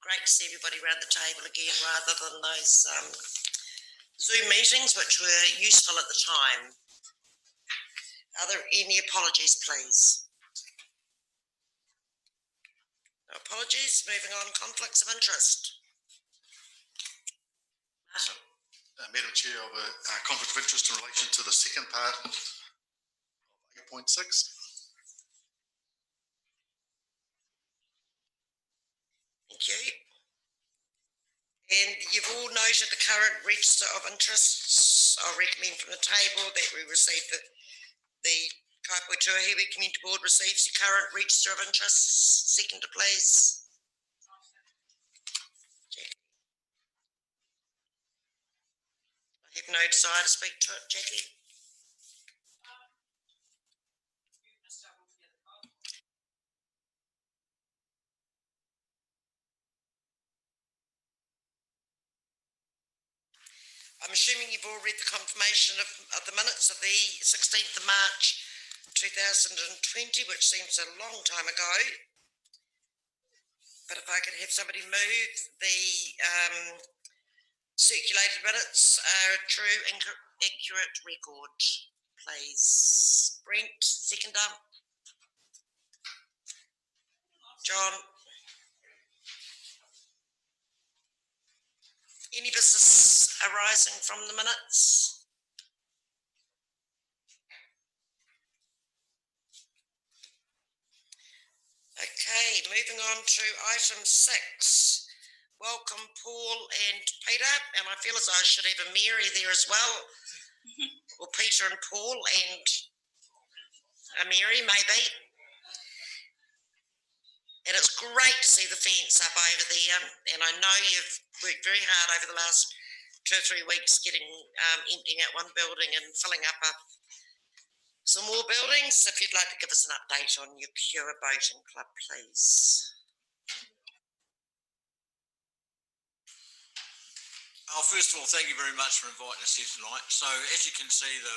Great to see everybody around the table again rather than those Zoom meetings, which were useful at the time. Are there any apologies, please? No apologies. Moving on, conflicts of interest. Martin. Madam Chair, of a conflict of interest in relation to the second part of 8.6. Thank you. And you've all noted the current register of interests. I'll recommend from the table that we receive the Kaiapoi-Tuahiwi Community Board receives the current register of interests. Seconder, please. Jackie. I have no desire to speak to it, Jackie. I'm assuming you've all read the confirmation of the minutes of the 16th of March 2020, which seems a long time ago. But if I could have somebody move the circulated minutes, true, accurate record, please. Brent, seconder. John. Any business arising from the minutes? Okay, moving on to item 6. Welcome Paul and Peter, and I feel as though I should have a Mary there as well, or Peter and Paul and a Mary maybe. And it's great to see the fence up over there, and I know you've worked very hard over the last 2 or 3 weeks getting emptying out one building and filling up some more buildings. If you'd like to give us an update on your Pure Boating Club, please. First of all, thank you very much for inviting us here tonight. So as you can see, the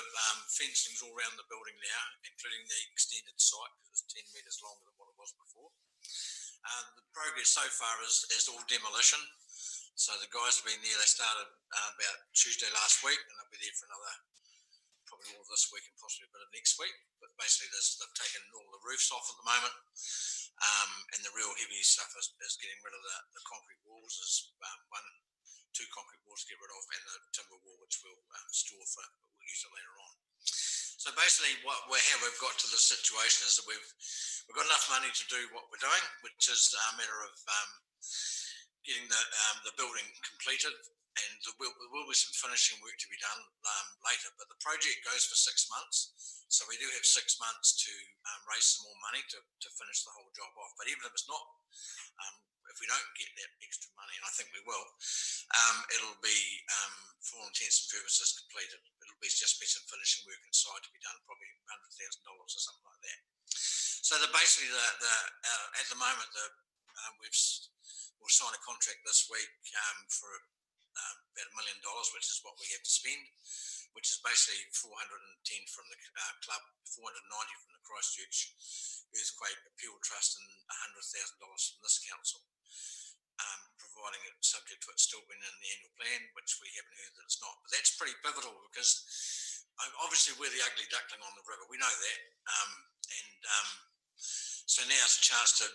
fencing's all around the building now, including the extended site, because it's 10 metres longer than what it was before. The progress so far is all demolition. So the guys have been there. They started about Tuesday last week, and they'll be there for another, probably all of this week and possibly a bit of next week. But basically, they've taken all the roofs off at the moment, and the real heavy stuff is getting rid of the concrete walls. There's 2 concrete walls to get rid of, and the timber wall, which we'll store we'll use it later on. So basically, how we've got to this situation is that we've got enough money to do what we're doing, which is a matter of getting the building completed, and there will be some finishing work to be done later. But the project goes for 6 months, so we do have 6 months to raise some more money to finish the whole job off. But even if it's not, if we don't get that extra money, and I think we will, it'll be, for all intents and purposes, completed. It'll just be some finishing work inside to be done, probably $100,000 or something like that. So basically, at the moment, we'll sign a contract this week for about $1 million, which is what we have to spend, which is basically 410 from the club, 490 from the Christchurch Earthquake Appeal Trust, and $100,000 from this council. Providing it subject to it still being in the annual plan, which we haven't heard that it's not. But that's pretty pivotal, because obviously we're the ugly duckling on the river. We know that, so now's a chance to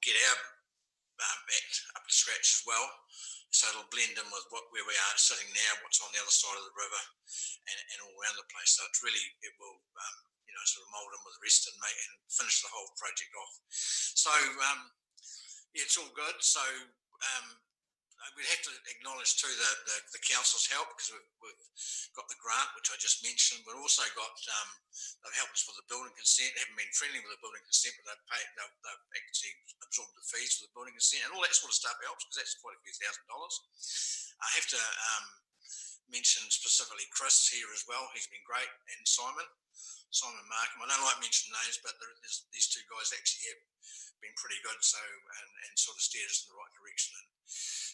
get our act up to scratch as well. So it'll blend in with where we are sitting now, what's on the other side of the river, and all around the place. So it will sort of mould in with the rest and finish the whole project off. So yeah, it's all good. So we'd have to acknowledge too the council's help, because we've got the grant, which I just mentioned. We've also got they've helped us with the building consent. They haven't been friendly with the building consent, but they've actually absorbed the fees for the building consent, and all that sort of stuff helps, because that's quite a few $1,000s. I have to mention specifically Chris here as well. He's been great, and Simon Markham. I don't like mentioning names, but these 2 guys actually have been pretty good, so and sort of steered us in the right direction. And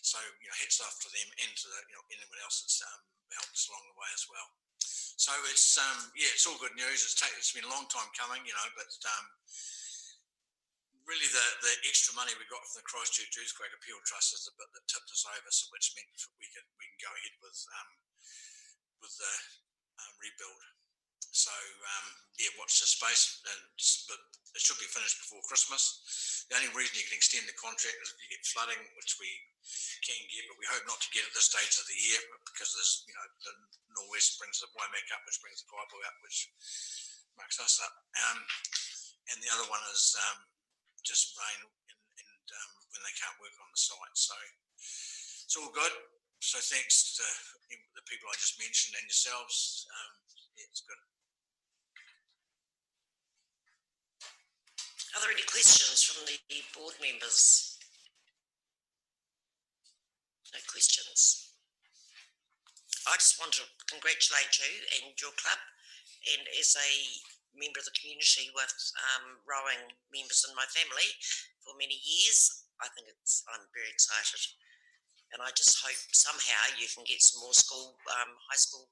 so hats off to them, and to anyone else that's helped us along the way as well. So it's it's all good news. It's been a long time coming, but really the extra money we got from the Christchurch Earthquake Appeal Trust is the bit that tipped us over, so which meant we can go ahead with the rebuild. So watch this space, but it should be finished before Christmas. The only reason you can extend the contract is if you get flooding, which we can get, but we hope not to get at this stage of the year, because there's the northwest brings the Waimakariri up, which brings the Kaiapoi up, which marks us up, and the other one is just rain, and when they can't So it's all good. So thanks to the people I just mentioned and yourselves. Yeah, it's good. Are there any questions from the board members? No questions. I just want to congratulate you and your club, and as a member of the community with rowing members in my family for many years, I'm very excited, and I just hope somehow you can get some more high school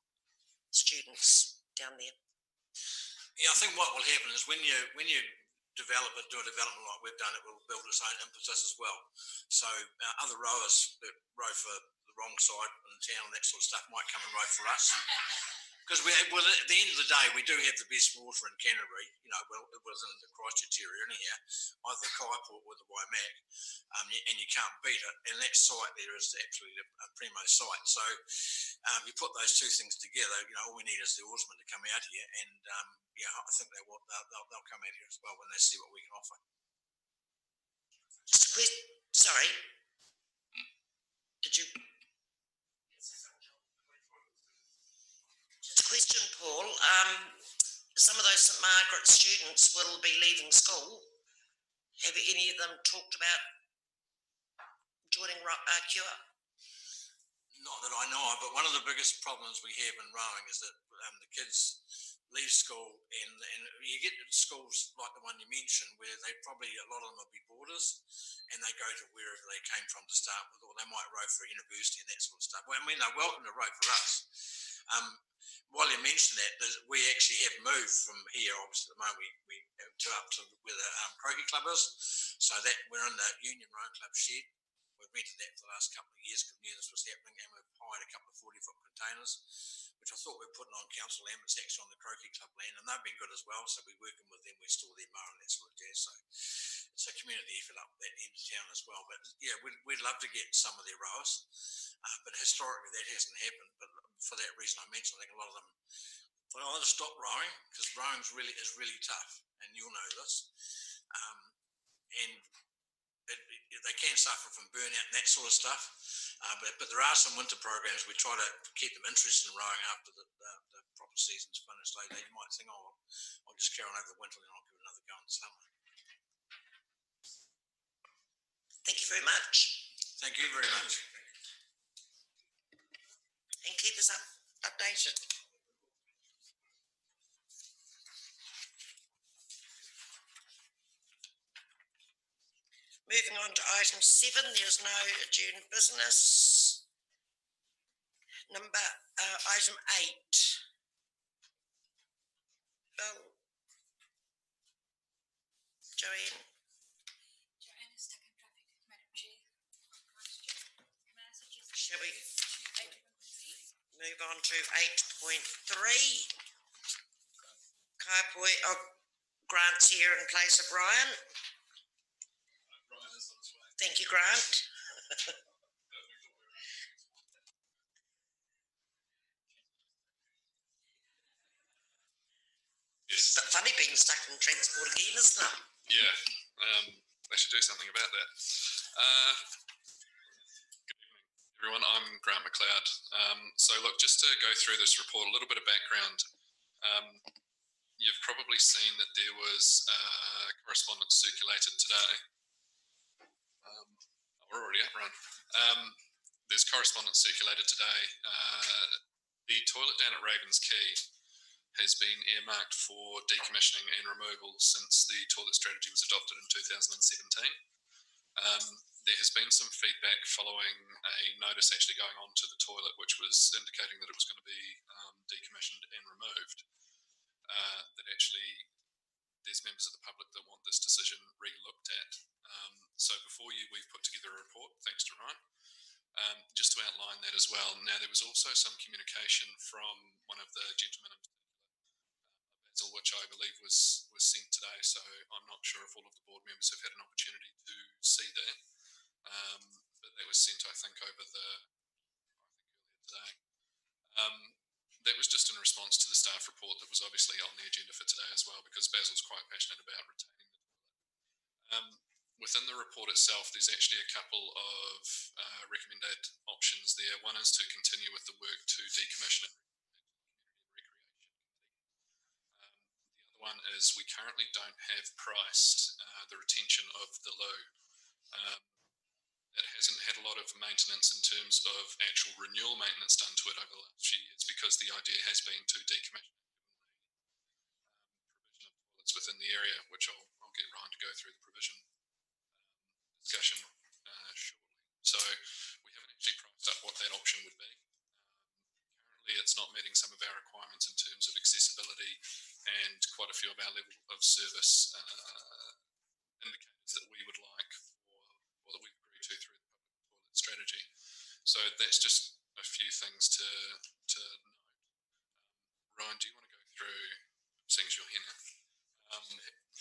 students down there. Yeah, I think what will happen is when you do a development like we've done, it will build its own impetus as well. So other rowers that row for the wrong side in town and that sort of stuff might come and row for us. Because at the end of the day, we do have the best water in Canterbury. You know, well, it was in the Christchurch area anyhow, either the Kaiapoi or the Waimak, and you can't beat it. And that site there is absolutely a primo site. So you put those two things together, you know, all we need is the oarsmen to come out here, and yeah, I think they'll come out here as well when they see what we can offer. Sorry, did you? Question, Paul. Some of those St Margaret students will be leaving school. Have any of them talked about joining CURE? Not that I know of, but one of the biggest problems we have in rowing is that the kids leave school and you get schools like the one you mentioned where a lot of them will be boarders and they go to wherever they came from to start with, or they might row for a university and that sort of stuff. Well, I mean, they're welcome to row for us. While you mentioned that, we actually have moved from here, obviously at the moment, we up to where the croquet club is, so that we're in the Union Rowing Club shed. We've rented that for the last couple of years because we knew this was happening, and we've hired a couple of 40-foot containers, which I thought we were putting on council land, but it's actually on the croquet club land, and they've been good as well, so we're working with them, we store their mower and that sort of jazz, so it's a community effort up that end of town as well. But yeah, we'd love to get some of their rowers, but historically that hasn't happened. But for that reason I mentioned, I think a lot of them will either stop rowing, because rowing is really tough, and you'll know this, and they can suffer from burnout and that sort of stuff. But there are some winter programs. We try to keep them interested in rowing after the proper season's finished. They might think, oh, I'll just carry on over the winter and I'll give it another go in the summer. Thank you very much. Thank you very much. And keep us updated. Moving on to item 7, there's no adjourned business. Item 8. Bill. Joanne. Joanne is stuck in traffic, Madam Chair. Shall we move on to 8.3? Kaiapoi Grant's here in place of Ryan. Thank you, Grant. Yes. It's funny being stuck in transport again, isn't it? Yeah, they should do something about that. Good evening, everyone. I'm Grant McLeod. So look, just to go through this report, a little bit of background. You've probably seen that there was correspondence circulated today. We're already up, Ron. There's correspondence circulated today. The toilet down at Ravens Quay has been earmarked for decommissioning and removal since the toilet strategy was adopted in 2017. There has been some feedback following a notice actually going on to the toilet, which was indicating that it was going to be decommissioned and removed. That actually there's members of the public that want this decision re-looked at. So before you, we've put together a report, thanks to Ryan, just to outline that as well. Now, there was also some communication from one of the gentlemen in particular, which I believe was sent today, so I'm not sure if all of the board members have had an opportunity to see that, but that was sent, I think, earlier today. That was just in response to the staff report that was obviously on the agenda for today as well, because Basil's quite passionate about retaining the toilet. Within the report itself, there's actually a couple of recommended options there. One is to continue with the work to decommission and recreation. The other one is we currently don't have priced the retention of the loo. It hasn't had a lot of maintenance in terms of actual renewal maintenance done to it over the last few years because the idea has been to decommission provision of toilets within the area, which I'll get Ryan to go through the provision discussion shortly. So we haven't actually priced up what that option would be. Currently it's not meeting some of our requirements in terms of accessibility and quite a few of our level of service indicators that we would like or that we've agreed to through the public toilet strategy. So that's just a few things to note. Ryan, do you want to go through, seeing as you're here now,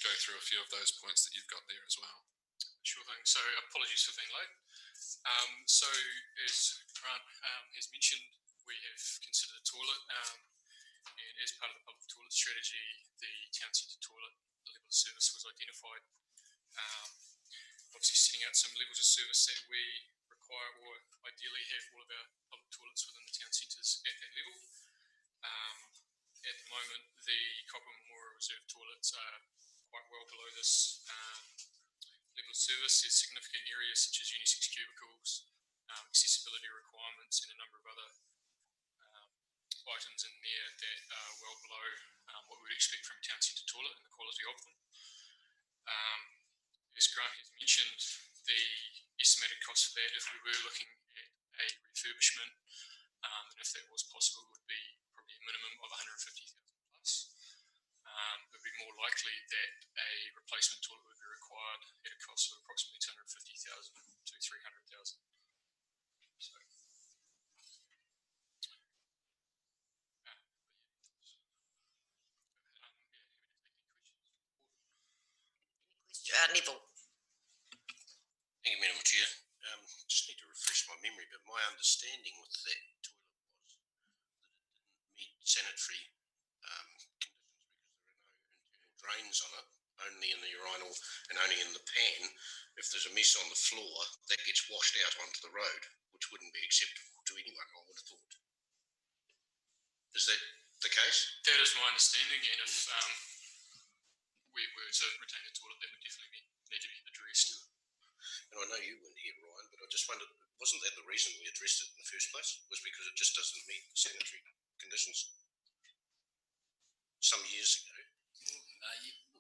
go through a few of those points that you've got there as well? Sure thing. So apologies for being late. So as Grant has mentioned, we have considered a toilet, and as part of the public toilet strategy, the town centre toilet, the level of service was identified. Obviously setting out some levels of service that we require or ideally have all of our public toilets within the town centres at that level. At the moment, the Copper Memorial Reserve toilets are quite well below this level of service. There's significant areas such as unisex cubicles, accessibility requirements, and a number of other items in there that are well below what we would expect from a town centre toilet and the quality of them. As Grant has mentioned, the estimated cost of that, if we were looking at a refurbishment, and if that was possible, would be probably a minimum of 150,000 plus. It would be more likely that a replacement toilet would be required at a cost of approximately 250,000 to 300,000. So, Neville. Thank you, Madam Chair. Just need to refresh my memory, but my understanding with that toilet was that it didn't meet sanitary conditions because there are no internal drains on it, only in the urinal and only in the pan. If there's a mess on the floor, that gets washed out onto the road, which wouldn't be acceptable to anyone, I would have thought. Is that the case? that is my understanding, and if we were to retain a toilet, that would definitely need to be addressed. And I know you weren't here, Ryan, but I just wondered, wasn't that the reason we addressed it in the first place? Was because it just doesn't meet the sanitary conditions? Some years ago.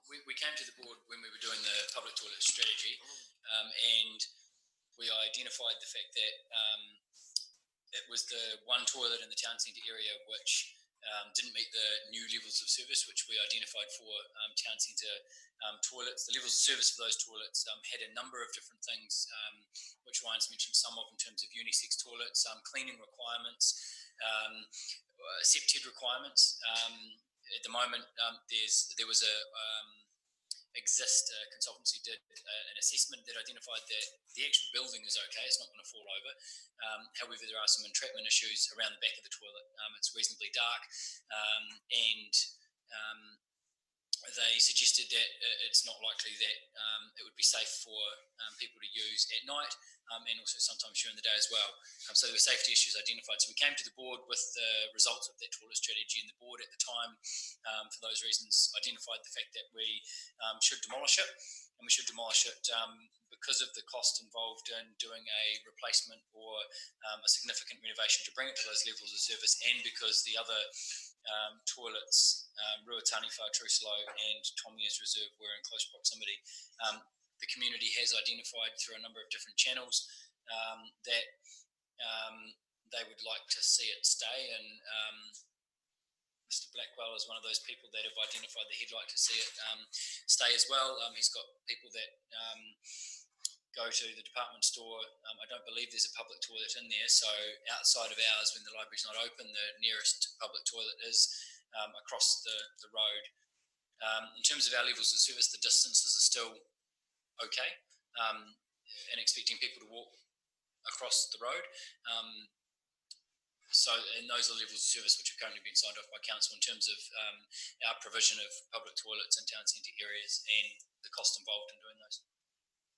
We came to the board when we were doing the public toilet strategy, and we identified the fact that it was the one toilet in the town centre area which didn't meet the new levels of service which we identified for town centre toilets. The levels of service for those toilets had a number of different things, which Ryan's mentioned some of in terms of unisex toilets, cleaning requirements, septic requirements. At the moment, there was a consultancy did an assessment that identified that the actual building is okay, it's not going to fall over. However, there are some entrapment issues around the back of the toilet. It's reasonably dark, and they suggested that it's not likely that it would be safe for people to use at night, and also sometimes during the day as well. So there were safety issues identified. So we came to the board with the results of that toilet strategy, and the board at the time, for those reasons, identified the fact that we should demolish it, and we should demolish it because of the cost involved in doing a replacement or a significant renovation to bring it to those levels of service, and because the other toilets, Ruatani, Truslow and Tommy's Reserve were in close proximity. The community has identified through a number of different channels that they would like to see it stay, and Mr. Blackwell is one of those people that have identified that he'd like to see it stay as well. He's got people that go to the department store. I don't believe there's a public toilet in there, so outside of ours, when the library's not open, the nearest public toilet is across the road. In terms of our levels of service, the distances are still okay, and expecting people to walk across the road. And those are levels of service which have currently been signed off by council in terms of our provision of public toilets in town centre areas and the cost involved in doing those.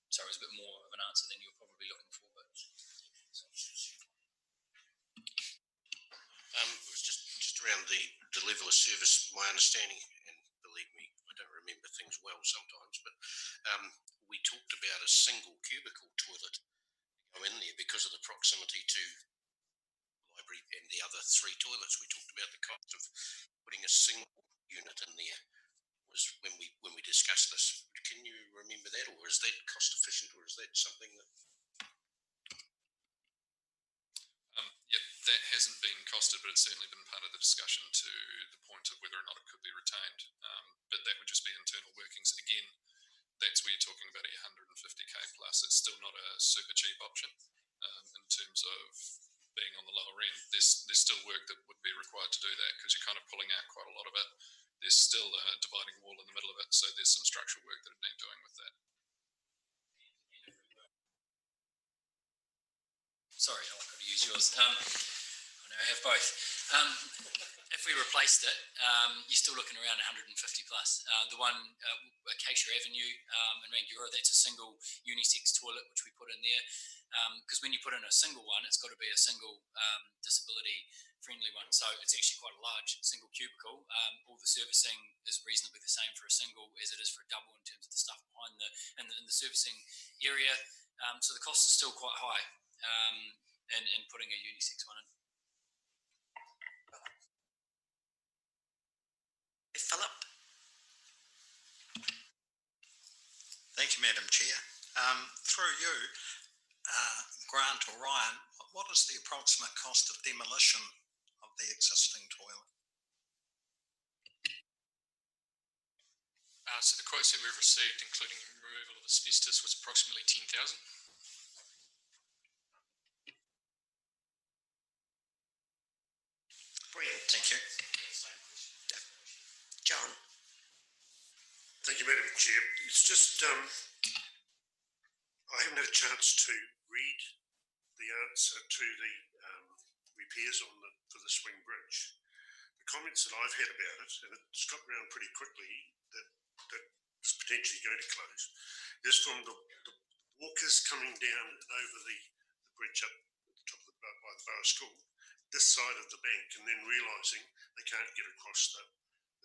sorry, it was a bit more of an answer than you were probably looking for, but. It was just around the level of service. My understanding, and believe me, I don't remember things well sometimes, but we talked about a single cubicle toilet go in there because of the proximity to the library and the other 3 toilets. We talked about the cost of putting a single unit in there was when we discussed this. Can you remember that, or is that cost efficient, or is that something that? Yeah, that hasn't been costed, but it's certainly been part of the discussion to the point of whether or not it could be retained. But that would just be internal workings. Again, that's where you're talking about 150k plus. It's still not a super cheap option in terms of being on the lower end. There's still work that would be required to do that because you're kind of pulling out quite a lot of it. There's still a dividing wall in the middle of it, so there's some structural work that would need doing with that. Sorry, I could use yours. I know I have both. If we replaced it, you're still looking around 150 plus. The one, Acacia Avenue in Rangiora, that's a single unisex toilet which we put in there. Because when you put in a single one, it's got to be a single disability friendly one. So it's actually quite a large single cubicle. All the servicing is reasonably the same for a single as it is for a double in terms of the stuff behind in the servicing area. So the cost is still quite high. And putting a unisex one in. Philip? Thank you, Madam Chair. Through you, Grant or Ryan, what is the approximate cost of demolition of the existing toilet? So the quotes that we've received, including removal of asbestos, was approximately 10,000. Brilliant. Thank you. John? Thank you, Madam Chair. It's just, I haven't had a chance to read the answer to the repairs for the swing bridge. The comments that I've had about it, and it's got around pretty quickly that it's potentially going to close, is from the walkers coming down and over the bridge up at the top of by the Borough School, this side of the bank, and then realising they can't get across the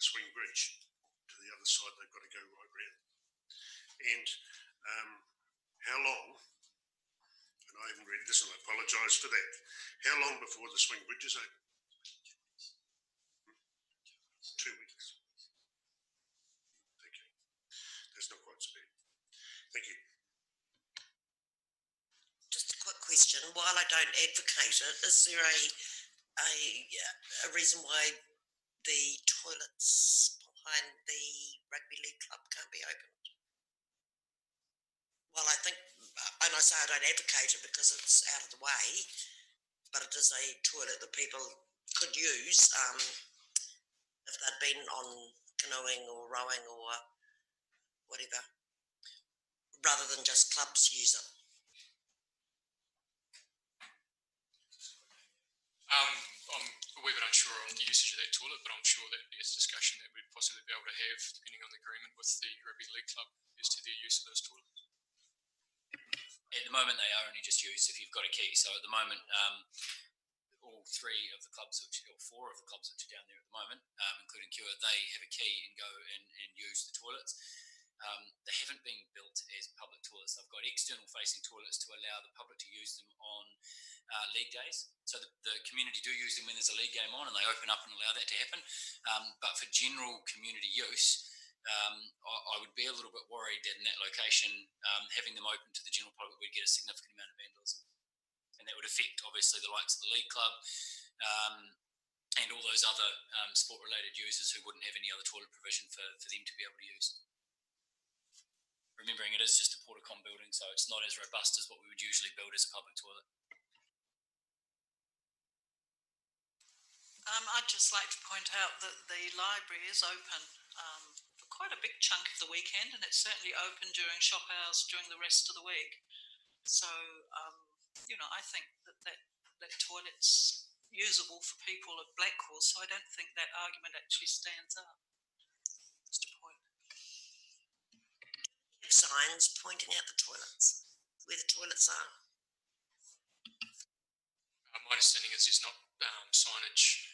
swing bridge to the other side. They've got to go right round. And how long, and I haven't read this and I apologise for that, how long before the swing bridge is open? 2 weeks. Okay. That's not quite so bad. Thank you. Just a quick question. While I don't advocate it, is there a reason why the toilets behind the rugby league club can't be opened? Well, I think, and I say I don't advocate it because it's out of the way, but it is a toilet that people could use if they'd been on canoeing or rowing or whatever, rather than just clubs use it. I'm a wee bit unsure on the usage of that toilet, but I'm sure that there's discussion that we'd possibly be able to have, depending on the agreement with the rugby league club, as to their use of those toilets. At the moment, they are only just used if you've got a key. So at the moment, all 3 of the clubs, or 4 of the clubs which are down there at the moment, including Cure, they have a key and go and use the toilets. They haven't been built as public toilets. They've got external facing toilets to allow the public to use them on league days. So the community do use them when there's a league game on, and they open up and allow that to happen. But for general community use, I would be a little bit worried that in that location, having them open to the general public would get a significant amount of vandalism. And that would affect, obviously, the likes of the league club and all those other sport-related users who wouldn't have any other toilet provision for them to be able to use. Remembering it is just a Portacom building, so it's not as robust as what we would usually build as a public toilet. I'd just like to point out that the library is open for quite a big chunk of the weekend, and it's certainly open during shop hours during the rest of the week. So, I think that toilet's usable for people at Blackwell, so I don't think that argument actually stands up. Just a point. signs pointing out the toilets, where the toilets are? My understanding is there's not signage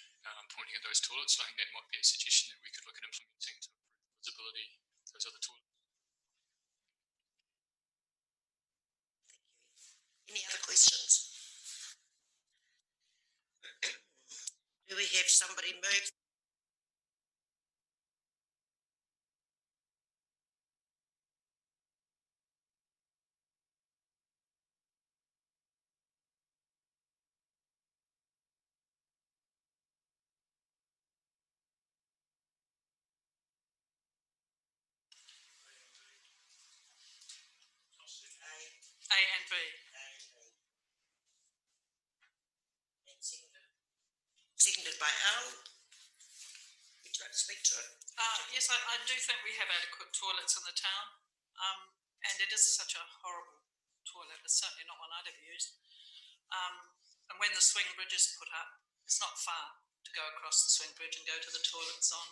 pointing at those toilets. So I think that might be a suggestion that we could look at implementing to improve visibility of those other toilets. Any other questions? Do we have somebody move? A and B. And seconded by Al. Would you like to speak to it? Yes, I do think we have adequate toilets in the town, and it is such a horrible toilet. It's certainly not one I'd ever used. And when the swing bridge is put up, it's not far to go across the swing bridge and go to the toilets on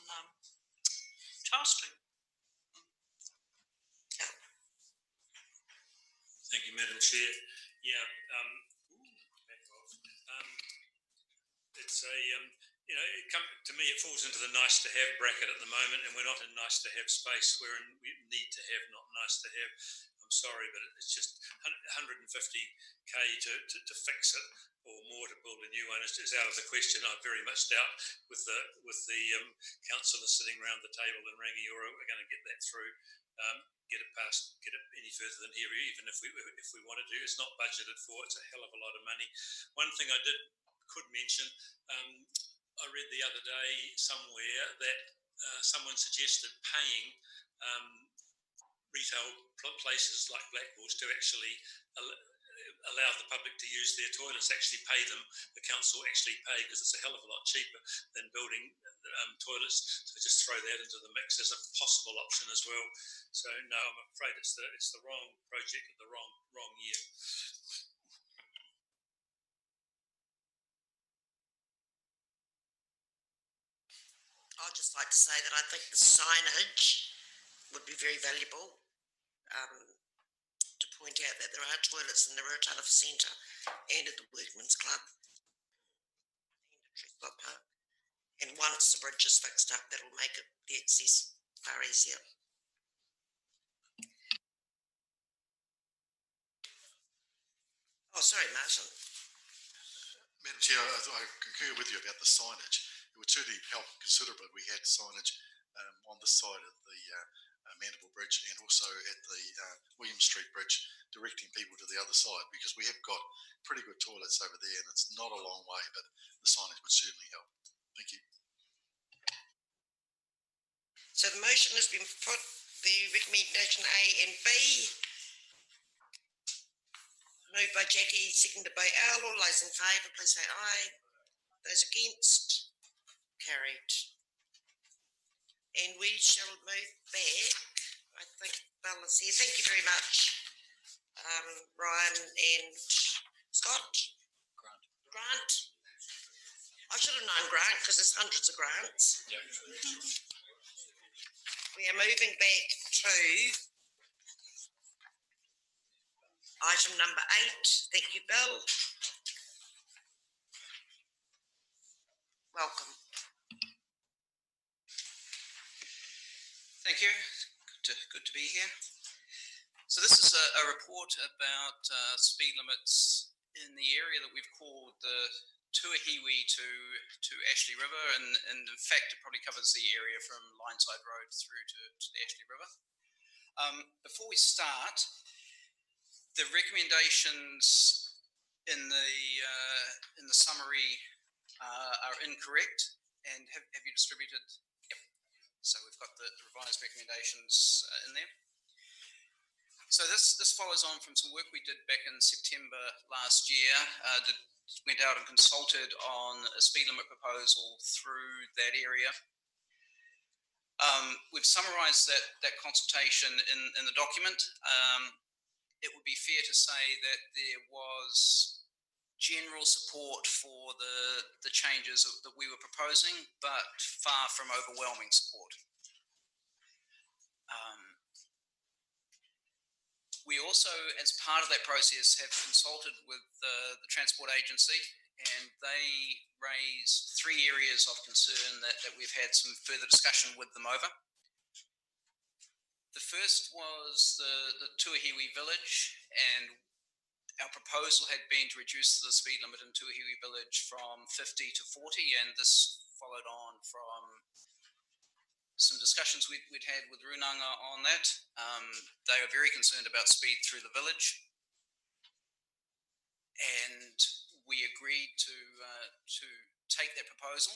Charles Street. Thank you, Madam Chair. Yeah, it's a, to me it falls into the nice to have bracket at the moment, and we're not in nice to have space, we're in we need to have, not nice to have. I'm sorry, but it's just 150k to fix it, or more to build a new one is out of the question. I very much doubt with the councillors sitting around the table in Rangiora we're going to get that through. Get it passed, get it any further than here, even if we wanted to. It's not budgeted for. It's a hell of a lot of money. One thing I could mention, I read the other day somewhere that someone suggested paying retail places like Black Horse to actually allow the public to use their toilets, actually pay them, the council actually pay, because it's a hell of a lot cheaper than building toilets. So just throw that into the mix as a possible option as well. So no, I'm afraid it's the wrong project at the wrong year. I'd just like to say that I think the signage would be very valuable to point out that there are toilets in the Rotunda Centre and at the Workmen's Club and at Trescott Park. And once the bridge is fixed up, that'll make the access far easier. Oh, sorry, Martin. Madam Chair, I concur with you about the signage. It would certainly help considerably if we had signage on this side of the Mandible Bridge and also at the William Street Bridge, directing people to the other side, because we have got pretty good toilets over there and it's not a long way, but the signage would certainly help. Thank you. So the motion has been put, the recommendation A and B. Moved by Jackie, seconded by Al. All those in favour, please say aye. Those against, carried. And we shall move back. I think Bill is here. Thank you very much, Ryan and Scott. Grant. I should have known Grant because there's hundreds of Grants. Yep. We are moving back to item number 8. Thank you, Bill. Welcome. Thank you. Good to be here. So this is a report about speed limits in the area that we've called the Tuahiwi to Ashley River, and in fact it probably covers the area from Lineside Road through to the Ashley River. Before we start, the recommendations in the summary are incorrect, and have you distributed? Yep. So we've got the revised recommendations in there. So this follows on from some work we did back in September last year. Went out and consulted on a speed limit proposal through that area. We've summarised that consultation in the document. It would be fair to say that there was general support for the changes that we were proposing, but far from overwhelming support. We also, as part of that process, have consulted with the Transport Agency, and they raised 3 areas of concern that we've had some further discussion with them over. The first was the Tuahiwi village, and our proposal had been to reduce the speed limit in Tuahiwi village from 50 to 40, and this followed on from some discussions we'd had with Runanga on that. They are very concerned about speed through the village, and we agreed to take that proposal.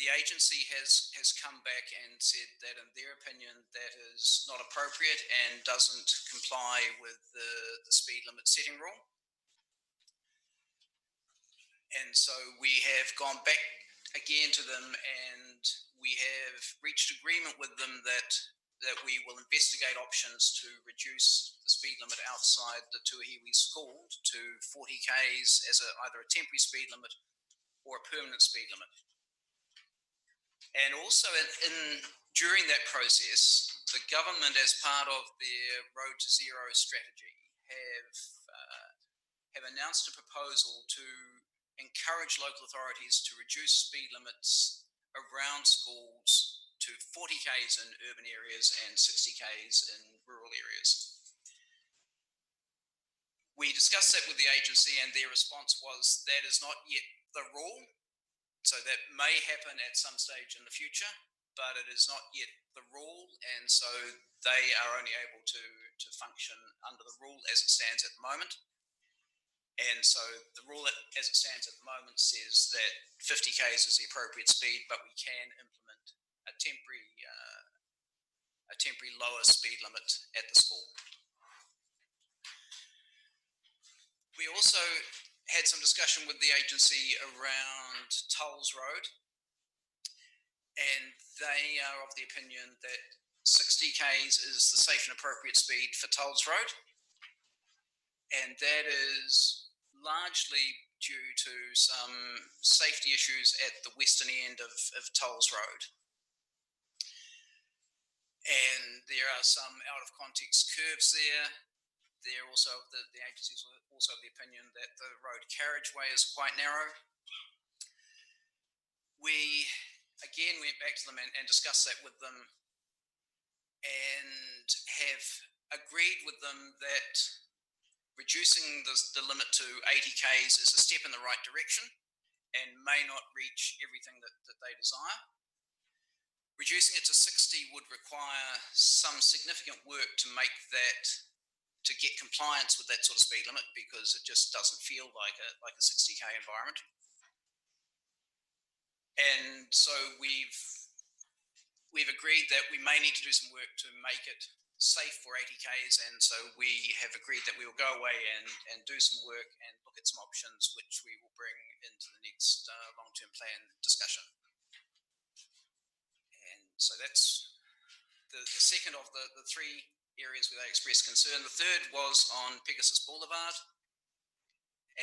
The agency has come back and said that, in their opinion, that is not appropriate and doesn't comply with the speed limit setting rule. And so we have gone back again to them, and we have reached agreement with them that we will investigate options to reduce the speed limit outside the Tuahiwi school to 40 k's as either a temporary speed limit or a permanent speed limit. And also during that process, the government, as part of their Road to Zero strategy, have announced a proposal to encourage local authorities to reduce speed limits around schools to 40 k's in urban areas and 60 k's in rural areas. We discussed that with the agency, and their response was that is not yet the rule. So that may happen at some stage in the future, but it is not yet the rule, and so they are only able to function under the rule as it stands at the moment. And so the rule as it stands at the moment says that 50 k's is the appropriate speed, but we can implement a temporary lower speed limit at the school. We also had some discussion with the agency around Tulls Road, and they are of the opinion that 60 k's is the safe and appropriate speed for Tulls Road, and that is largely due to some safety issues at the western end of Tulls Road. And there are some out of context curves there. They're also, the agency is also of the opinion that the road carriageway is quite narrow. We again went back to them and discussed that with them, and have agreed with them that reducing the limit to 80 k's is a step in the right direction and may not reach everything that they desire. Reducing it to 60 would require some significant work to make that, to get compliance with that sort of speed limit, because it just doesn't feel like a 60 k environment. And so we've agreed that we may need to do some work to make it safe for 80 k's, and so we have agreed that we will go away and do some work and look at some options which we will bring into the next long-term plan discussion. And so that's the second of the 3 areas where they expressed concern. The third was on Pegasus Boulevard,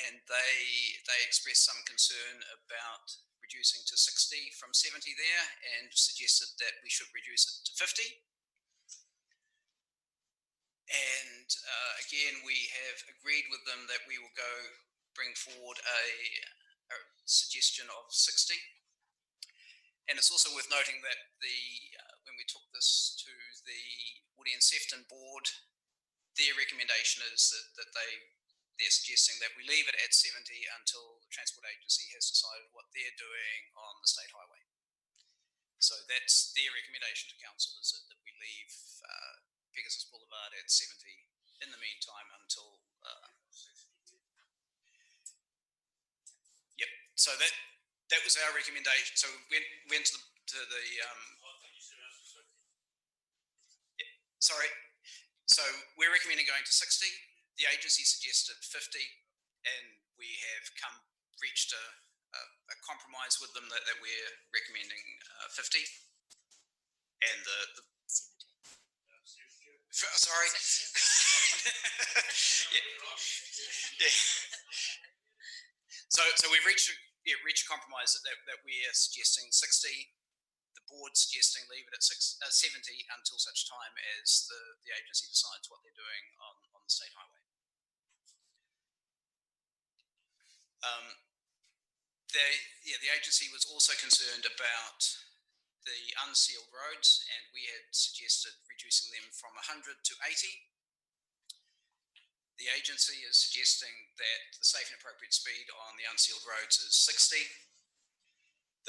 and they expressed some concern about reducing to 60 from 70 there, and suggested that we should reduce it to 50. And again, we have agreed with them that we will bring forward a suggestion of 60. And it's also worth noting that when we took this to the Woody and Sefton board, their recommendation is that they're suggesting that we leave it at 70 until the Transport Agency has decided what they're doing on the state highway. So that's their recommendation to council, is that we leave Pegasus Boulevard at 70 in the meantime until yep. So that was our recommendation. So we went to the yeah, sorry. So we're recommending going to 60. The agency suggested 50, and we have reached a compromise with them that we're recommending 50. And the sorry. yeah. So we've reached a compromise that we are suggesting 60. The the board suggesting leave it at 70 until such time as the agency decides what they're doing on the state highway. The agency was also concerned about the unsealed roads, and we had suggested reducing them from 100 to 80. The agency is suggesting that the safe and appropriate speed on the unsealed roads is 60.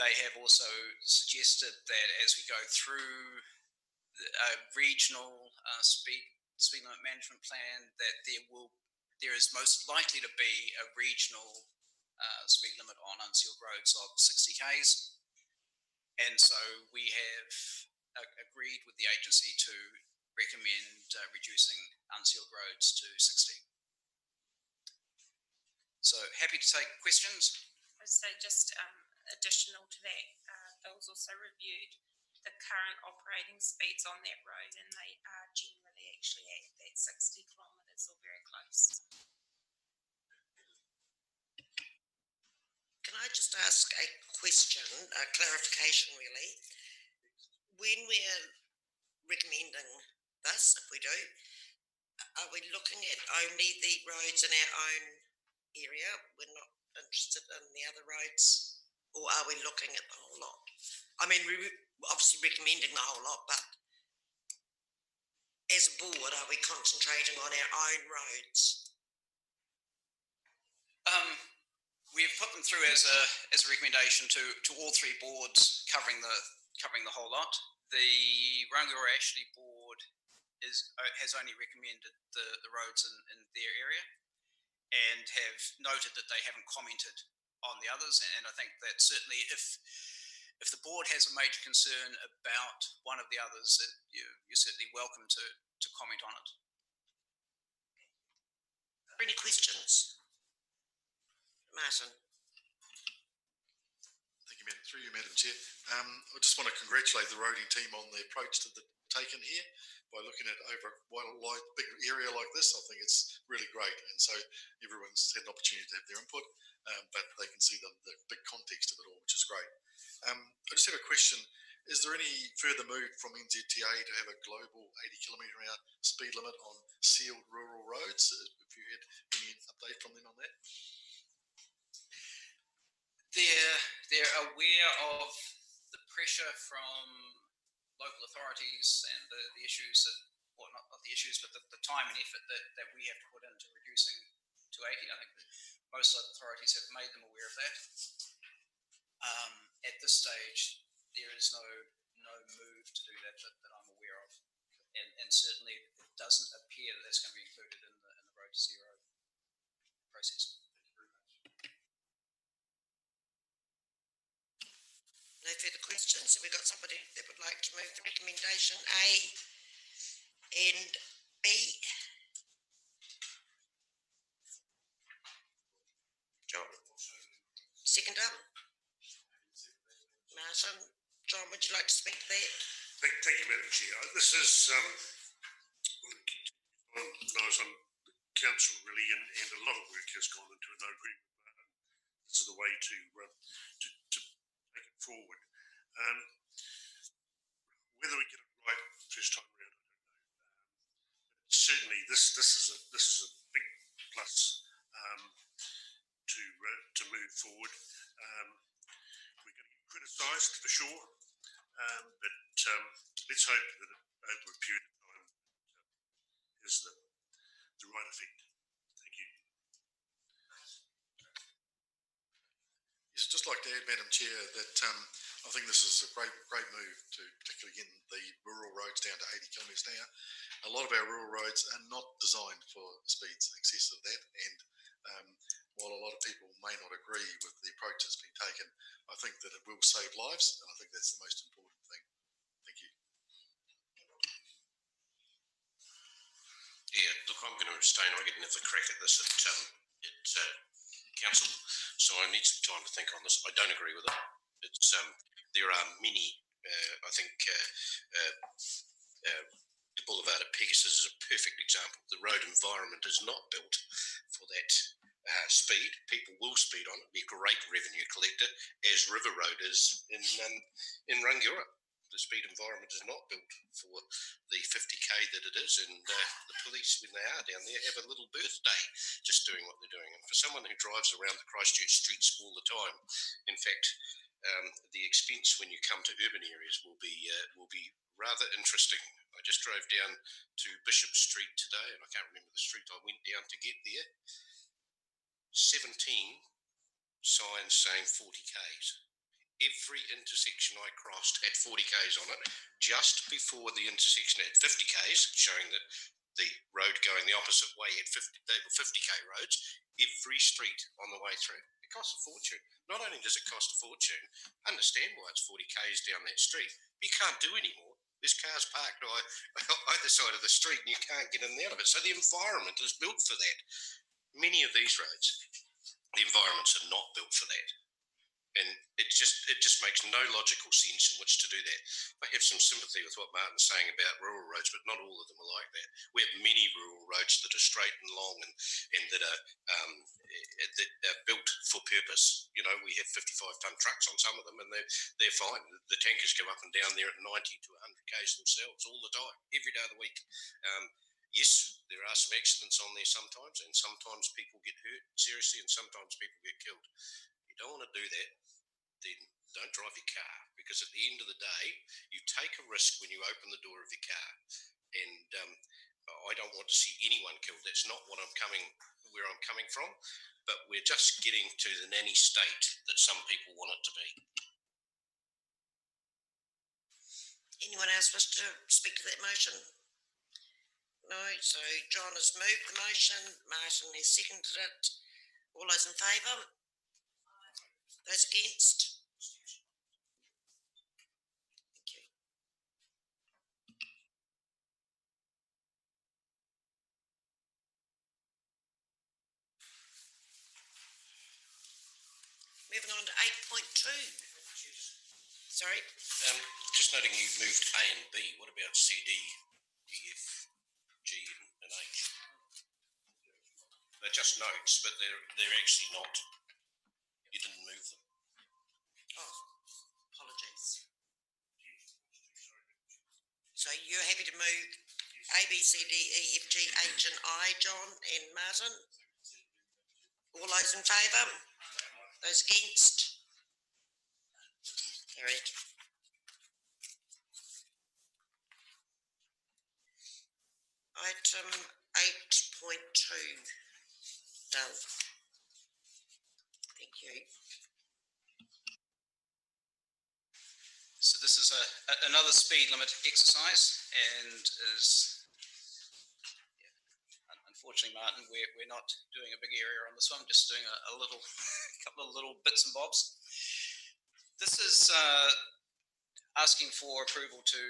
They have also suggested that as we go through a regional speed limit management plan, that there is most likely to be a regional speed limit on unsealed roads of 60 k's. And so we have agreed with the agency to recommend reducing unsealed roads to 60. So happy to take questions. I'd say just additional to that, Bill's also reviewed the current operating speeds on that road, and they are generally actually at that 60 kilometres or very close. Can I just ask a question, a clarification really? When we're recommending this, if we do, are we looking at only the roads in our own area? We're not interested in the other roads, or are we looking at the whole lot? I mean, we're obviously recommending the whole lot, but as a board, are we concentrating on our own roads? We've put them through as a recommendation to all three boards covering the whole lot. The Rangiora Ashley board has only recommended the roads in their area, and have noted that they haven't commented on the others. And I think that certainly if the board has a major concern about one of the others, you're certainly welcome to comment on it. Any questions? Martin. Thank you, Madam. Through you, Madam Chair. I just want to congratulate the roading team on the approach that they've taken here by looking at over a big area like this. I think it's really great, and so everyone's had an opportunity to have their input, but they can see the big context of it all, which is great. I just have a question. Is there any further move from NZTA to have a global 80 km/h speed limit on sealed rural roads? If you had any update from them on that? They're aware of the pressure from local authorities and the issues that, well, not the issues, but the time and effort that we have to put into reducing to 80. I think most local authorities have made them aware of that. At this stage, there is no move to do that I'm aware of, and certainly it doesn't appear that that's going to be included in the Road to Zero process. No further questions. Have we got somebody that would like to move the recommendation A and B? John. Seconder? Martin. John, would you like to speak to that? Thank you, Madam Chair. This is, when I was on the council really, and a lot of work has gone into it. I agree with that. This is the way to take it forward. Whether we get it right first time around, I don't know. Certainly, this is a big plus to move forward. We're going to get criticised for sure, but let's hope that over a period of time has the right effect. Thank you. Yes, just like to add, Madam Chair, that I think this is a great move to particularly getting the rural roads down to 80 km/h. A lot of our rural roads are not designed for speeds in excess of that, and while a lot of people may not agree with the approach that's been taken, I think that it will save lives, and I think that's the most important thing. Thank you. Yeah, look, I'm going to abstain. I get another crack at this at council, so I need some time to think on this. I don't agree with it. It's there are many. I think the boulevard at Pegasus is a perfect example. The road environment is not built for that speed. People will speed on it. Be a great revenue collector, as River Road is in Rangiora. the speed environment is not built for the 50k that it is, and the police, when they are down there, have a little birthday just doing what they're doing. And for someone who drives around the Christchurch streets all the time, in fact, the expense when you come to urban areas will be rather interesting. I just drove down to Bishop Street today, and I can't remember the street I went down to get there. 17 signs saying 40k's. Every intersection I crossed had 40k's on it. Just before the intersection had 50k's, showing that the road going the opposite way had 50k roads. Every street on the way through. It costs a fortune. Not only does it cost a fortune, understand why it's 40k's down that street. You can't do any more. There's cars parked either side of the street and you can't get in and out of it. So the environment is built for that. Many of these roads, the environments are not built for that. And it just makes no logical sense in which to do that. I have some sympathy with what Martin's saying about rural roads, but not all of them are like that. We have many rural roads that are straight and long and that are built for purpose. You know, we have 55-ton trucks on some of them, and they're fine. The tankers go up and down there at 90 to 100 k's themselves all the time, every day of the week. Yes, there are some accidents on there sometimes, and sometimes people get hurt seriously, and sometimes people get killed. You don't want to do that, then don't drive your car, because at the end of the day, you take a risk when you open the door of your car. And I don't want to see anyone killed. That's not where I'm coming from, but we're just getting to the nanny state that some people want it to be. Anyone else wish to speak to that motion? No, so John has moved the motion, Martin has seconded it. All those in favour? Those against? Thank you. Moving on to 8.2. Sorry? Just noting you moved A and B. What about C, D, E, F, G, and H? They're just notes, but they're actually not. You didn't move them. Oh, apologies. So you're happy to move A, B, C, D, E, F, G, H and I, John and Martin? All those in favour? Those against? Carried. Item 8.2. Done. Thank you. So this is another speed limit exercise, and unfortunately, Martin, we're not doing a big area on this one. I'm just doing a little, couple of little bits and bobs. This is asking for approval to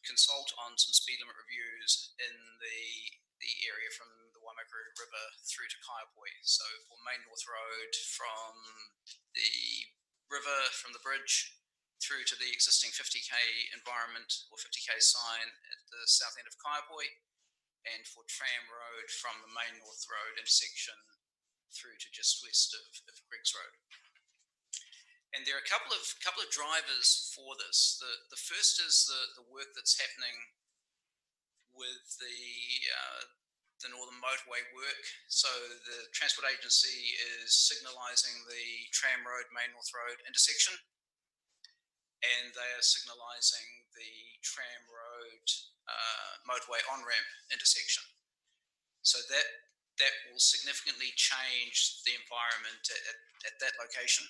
consult on some speed limit reviews in the area from the Waimakariri River through to Kaiapoi. So for Main North Road from the river, from the bridge, through to the existing 50k environment or 50k sign at the south end of Kaiapoi, and for Tram Road from the Main North Road intersection through to just west of Griggs Road. And there are a couple of drivers for this. The first is the work that's happening with the Northern Motorway work. So the Transport Agency is signalising the Tram Road, Main North Road intersection, and they are signalising the Tram Road motorway on-ramp intersection. So that will significantly change the environment at that location.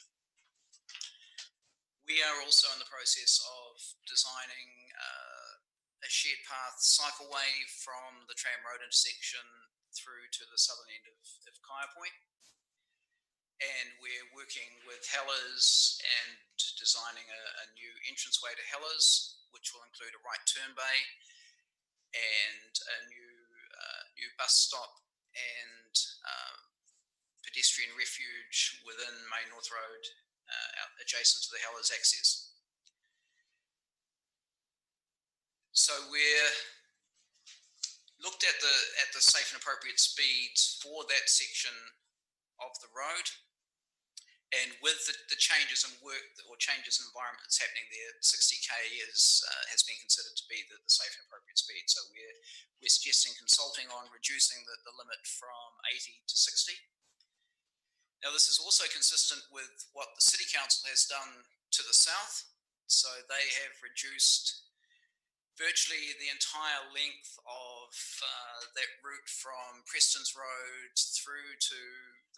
We are also in the process of designing a shared path cycleway from the Tram Road intersection through to the southern end of Kaiapoi. And we're working with Hellers and designing a new entranceway to Hellers, which will include a right turn bay and a new bus stop and pedestrian refuge within Main North Road, adjacent to the Hellers access. So we're looked at the safe and appropriate speeds for that section of the road, And with the changes in work or changes in environment that's happening there, 60k has been considered to be the safe and appropriate speed. So we're suggesting consulting on reducing the limit from 80 to 60. Now this is also consistent with what the City Council has done to the south. So they have reduced virtually the entire length of that route from Preston's Road through to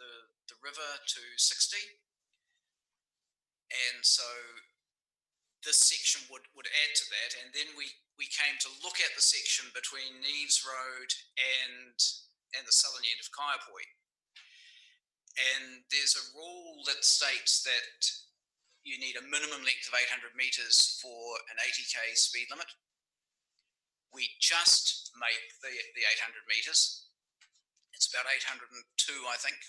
the river to 60. And so this section would add to that. And then we came to look at the section between Neves Road and the southern end of Kaiapoi. And there's a rule that states that you need a minimum length of 800 metres for an 80k speed limit. We just make the 800 metres. It's about 802, I think.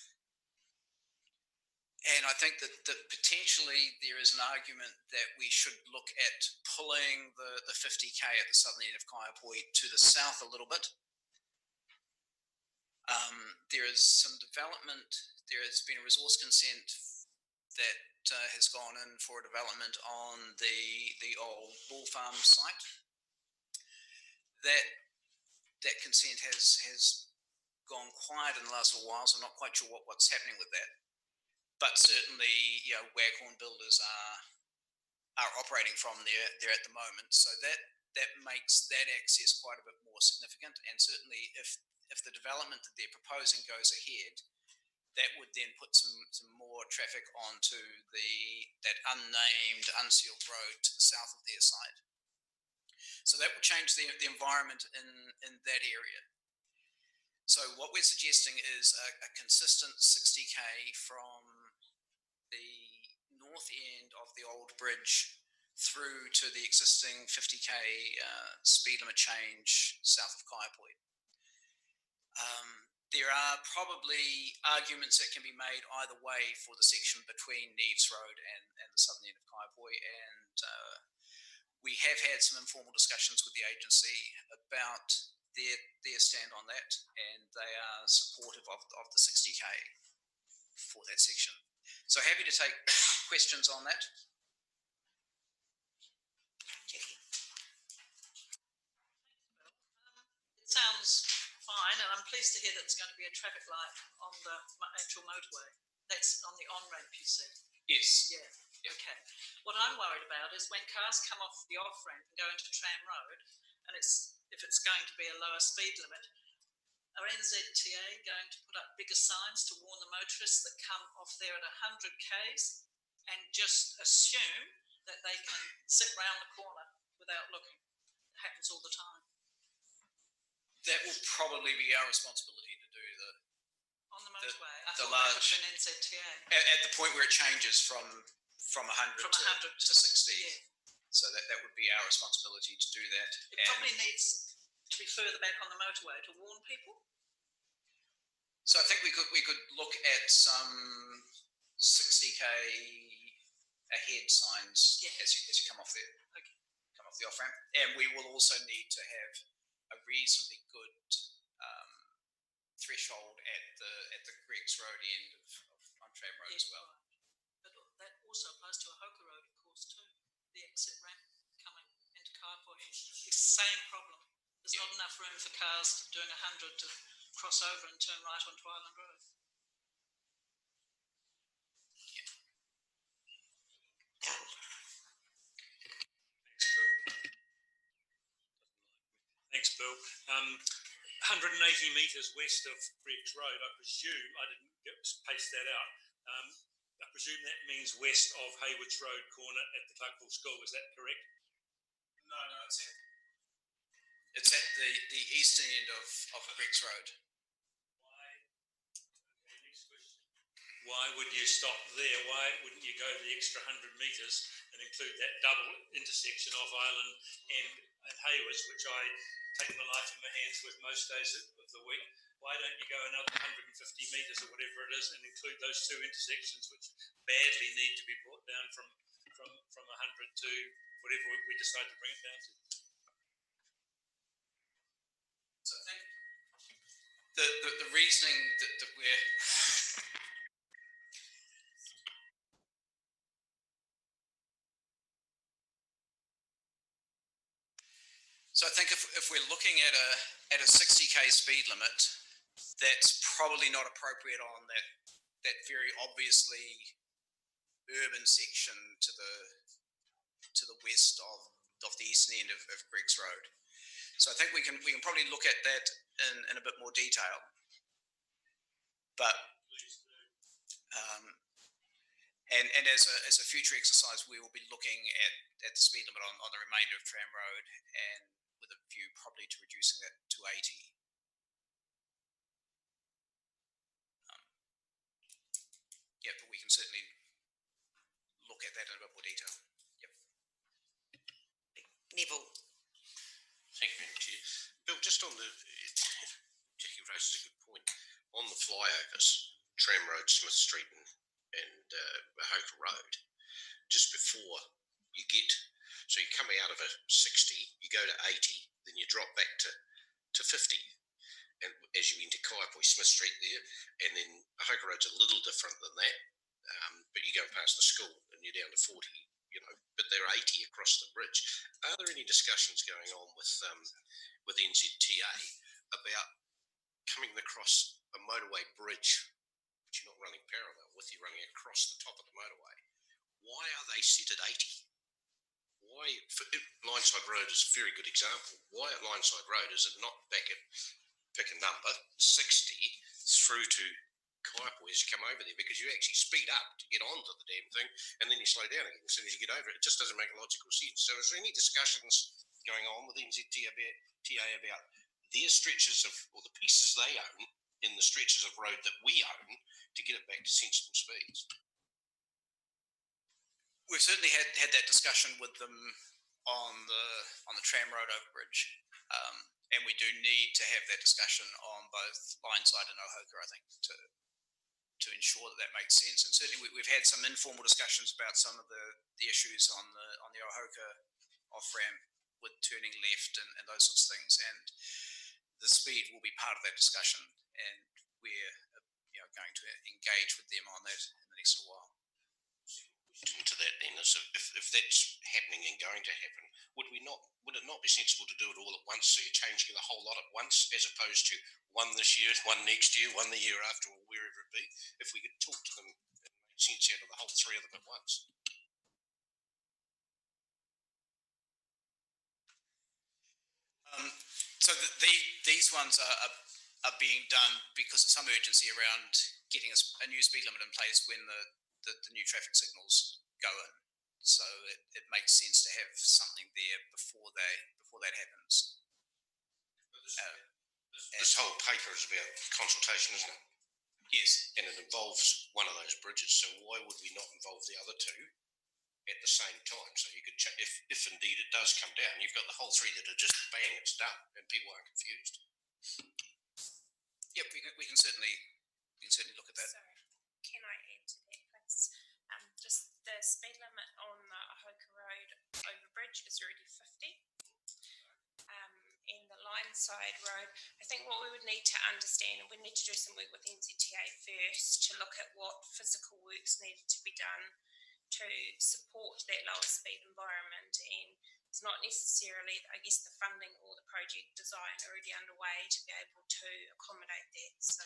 And I think that potentially there is an argument that we should look at pulling the 50k at the southern end of Kaiapoi to the south a little bit. There is some development. There has been a resource consent that has gone in for a development on the old bull farm site. That consent has gone quiet in the last little while, so I'm not quite sure what's happening with that. But certainly, Waghorn builders are operating from there at the moment, so that makes that access quite a bit more significant. And certainly, if the development that they're proposing goes ahead, that would then put some more traffic onto that unnamed, unsealed road to the south of their site. So that will change the environment in that area. So what we're suggesting is a consistent 60k from the north end of the old bridge through to the existing 50k speed limit change south of Kaiapoi. There are probably arguments that can be made either way for the section between Neves Road and the southern end of Kaiapoi, and we have had some informal discussions with the agency about their stand on that, and they are supportive of the 60k for that section. So happy to take questions on that. It sounds fine, and I'm pleased to hear that it's going to be a traffic light on the actual motorway. That's on the on-ramp, you said? Yes. Yeah. Okay. What I'm worried about is when cars come off the off-ramp and go into Tram Road, and if it's going to be a lower speed limit, are NZTA going to put up bigger signs to warn the motorists that come off there at 100 k's and just assume that they can sit round the corner without looking? It happens all the time. That will probably be our responsibility to do on the motorway. I thought that would have been NZTA. At the point where it changes from 100 to 60. Yeah. So that would be our responsibility to do that. It probably needs to be further back on the motorway to warn people. So I think we could look at some 60k ahead signs as you come off there. Okay. Come off the off ramp, and we will also need to have a reasonably good threshold at the Greggs Road end on Tram Road as well. Right. But that also applies to Ahoka Road, of course, too. The exit ramp coming into Kaiapoi. It's the same problem. There's not enough room for cars doing 100 to cross over and turn right onto Island Road. Thanks, Bill. 180 metres west of Greggs Road, I presume, I didn't paste that out, I presume that means west of Haywoods Road corner at the Clarkville School, is that correct? No, it's at the eastern end of Greggs Road. Why would you stop there? Why wouldn't you go the extra 100 metres and include that double intersection off Island and Haywoods, which I take my life in my hands with most days of the week? Why don't you go another 150 metres or whatever it is and include those two intersections which badly need to be brought down from 100 to whatever we decide to bring it down to? So I think the reasoning that we're So I think if we're looking at a 60k speed limit, that's probably not appropriate on that very obviously urban section to the west of the eastern end of Greeks Road. So I think we can probably look at that in a bit more detail. But and as a future exercise, we will be looking at the speed limit on the remainder of Tram Road, and with a view probably to reducing that to 80. Yeah, but we can certainly look at that in a bit more detail. Yep. Neville. Thank you, Madam Chair. Bill, just on Jackie raises a good point. On the flyovers, Tram Road, Smith Street and Hoka Road, just before you get, so you're coming out of a 60, you go to 80, then you drop back to 50. And as you enter Kaiapoi, Smith Street there, and then Hoka Road's a little different than that, but you go past the school and you're down to 40, but they're 80 across the bridge. Are there any discussions going on with NZTA about coming across a motorway bridge, which you're not running parallel with, you're running across the top of the motorway? Why are they set at 80? Why, Lineside Road is a very good example. Why at Lineside Road is it not back at, pick a number, 60 through to Kaiapoi as you come over there? Because you actually speed up to get onto the damn thing, and then you slow down again as soon as you get over it. It just doesn't make logical sense. So is there any discussions going on with NZTA about their stretches of, or the pieces they own in the stretches of road that we own, to get it back to sensible speeds? We've certainly had that discussion with them on the Tram Road overbridge, and we do need to have that discussion on both Lineside and Ohoka, I think, to ensure that makes sense. And certainly we've had some informal discussions about some of the issues on the Ohoka off ramp with turning left and those sorts of things, and the speed will be part of that discussion, and we're going to engage with them on that in the next little while. To that then is if that's happening and going to happen, would it not be sensible to do it all at once, so you're changing the whole lot at once, as opposed to one this year, one next year, one the year after, or wherever it be? If we could talk to them and make sense out of the whole three of them at once. So these ones are being done because of some urgency around getting a new speed limit in place when the new traffic signals go in. So it makes sense to have something there before that happens. This whole paper is about consultation, isn't it? Yes. And it involves one of those bridges. So why would we not involve the other two at the same time? So you could, if indeed it does come down, you've got the whole three that are just bang, it's done, and people aren't confused. Yep, we can certainly look at that. Sorry, can I add to that, please? Just the speed limit on the Ohoka Road overbridge is already 50. And the Lineside Road, I think what we would need to understand, and we need to do some work with NZTA first to look at what physical works needed to be done to support that lower speed environment, and it's not necessarily, I guess, the funding or the project design already underway to be able to accommodate that. So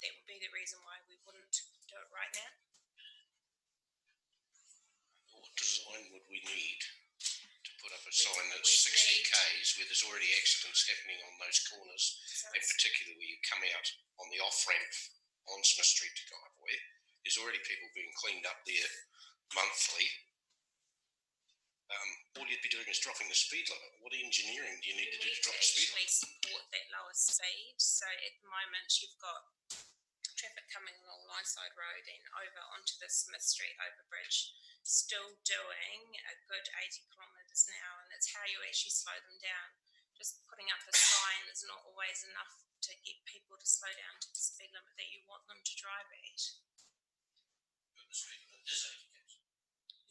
that would be the reason why we wouldn't do it right now. What design would we need to put up a sign that's 60 k's where there's already accidents happening on those corners, and particularly where you come out on the off ramp on Smith Street to Kaiapoi, there's already people being cleaned up there monthly. All you'd be doing is dropping the speed limit. What engineering do you need to do to drop the speed limit? Support that lower speed. So at the moment you've got traffic coming along Lineside Road and over onto the Smith Street overbridge, still doing a good 80 kilometres an hour, and it's how you actually slow them down. Just putting up a sign is not always enough to get people to slow down to the speed limit that you want them to drive at. But the speed limit is 80 k's.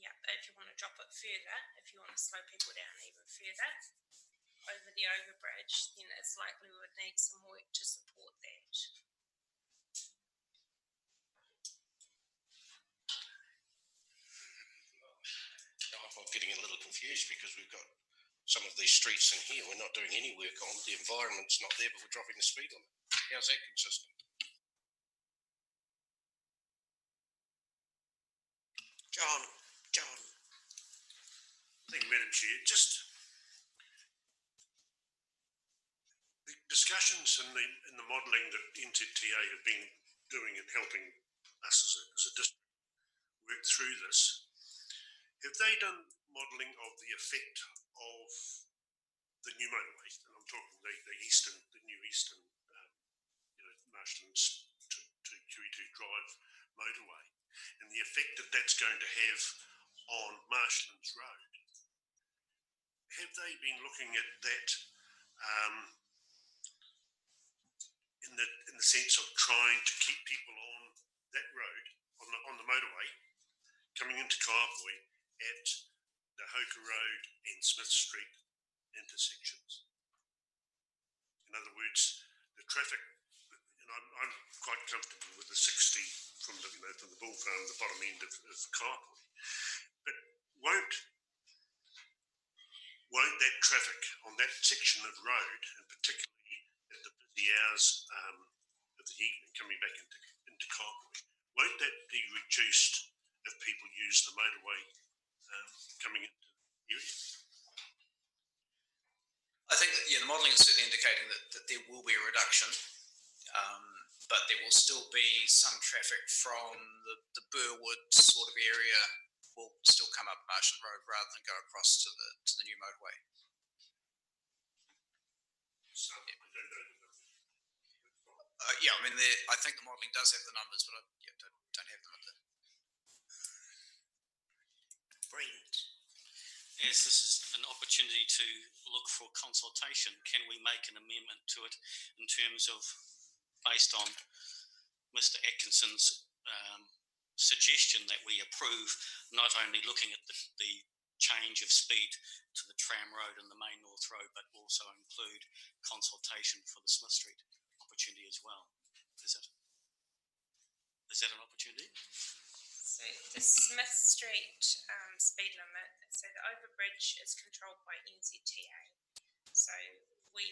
Yeah, but if you want to drop it further, if you want to slow people down even further over the overbridge, then it's likely we would need some work to support that. I'm getting a little confused because we've got some of these streets in here we're not doing any work on. The environment's not there, but we're dropping the speed limit. How's that consistent? John. Thank you, Madam Chair. Just the discussions and the modelling that NZTA have been doing and helping us as a district work through this. Have they done modelling of the effect of the new motorway? And I'm talking the new eastern, Marshlands to QE2 Drive motorway, and the effect that that's going to have on Marshlands Road. Have they been looking at that in the sense of trying to keep people on that road, on the motorway, coming into Kaiapoi at the Hoka Road and Smith Street intersections? In other words, the traffic, and I'm quite comfortable with the 60 from the bull farm, the bottom end of Kaiapoi, but won't that traffic on that section of road, and particularly at the busy hours of the evening coming back into Kaiapoi, won't that be reduced if people use the motorway coming into the area? I think that, the modelling is certainly indicating that there will be a reduction, but there will still be some traffic from the Burwood sort of area will still come up Marshland Road rather than go across to the new motorway. So I don't know the numbers. I think the modelling does have the numbers, but I don't have them at the. Brent. As this is an opportunity to look for consultation, can we make an amendment to it in terms of, based on Mr. Atkinson's suggestion that we approve not only looking at the change of speed to the tram road and the main North Road, but also include consultation for the Smith Street opportunity as well? Is that an opportunity? So the Smith Street speed limit, so the overbridge is controlled by NZTA. So we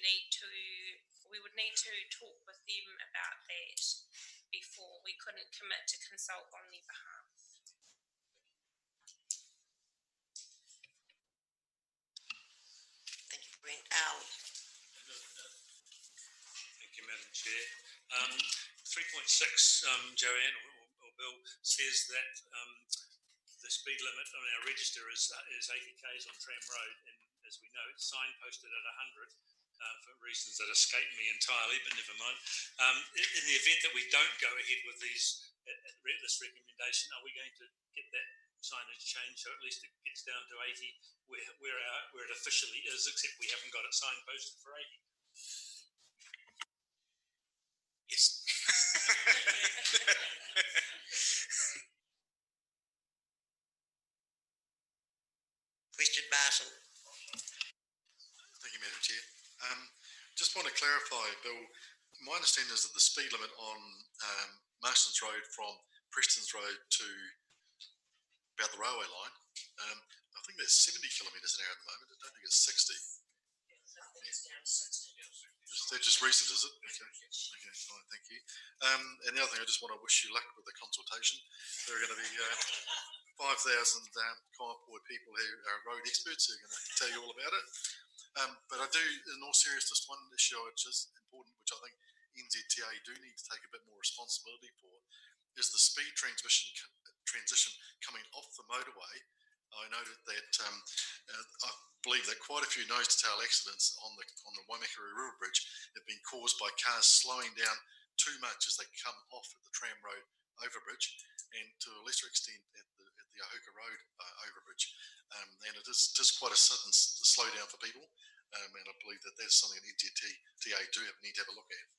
would need to talk with them about that before. We couldn't commit to consult on their behalf. Thank you, Brent. Al. Thank you, Madam Chair. 3.6, Joanne or Bill, says that the speed limit on our register is 80 k's on Tram Road, and as we know, it's signposted at 100 for reasons that escape me entirely, but never mind. In the event that we don't go ahead with this recommendation, are we going to get that signage changed so at least it gets down to 80 where it officially is, except we haven't got it signposted for 80? Yes. Question, Martin. Thank you, Madam Chair. Just want to clarify, Bill, my understanding is that the speed limit on Marston's Road from Preston's Road to about the railway line, I think that's 70 kilometres an hour at the moment. I don't think it's 60. I think it's down to 60. Is that just recent, is it? Okay, fine, thank you. And the other thing, I just want to wish you luck with the consultation. There are going to be 5,000 Kaiapoi people who are road experts who are going to tell you all about it. But I do, in all seriousness, one issue which is important, which I think NZTA do need to take a bit more responsibility for, is the speed transition coming off the motorway. I noted that I believe that quite a few nose-to-tail accidents on the Waimakariri River Bridge have been caused by cars slowing down too much as they come off at the Tram Road overbridge, and to a lesser extent at the Hoka Road overbridge. And it is quite a sudden slowdown for people, and I believe that that's something that NZTA need to have a look at.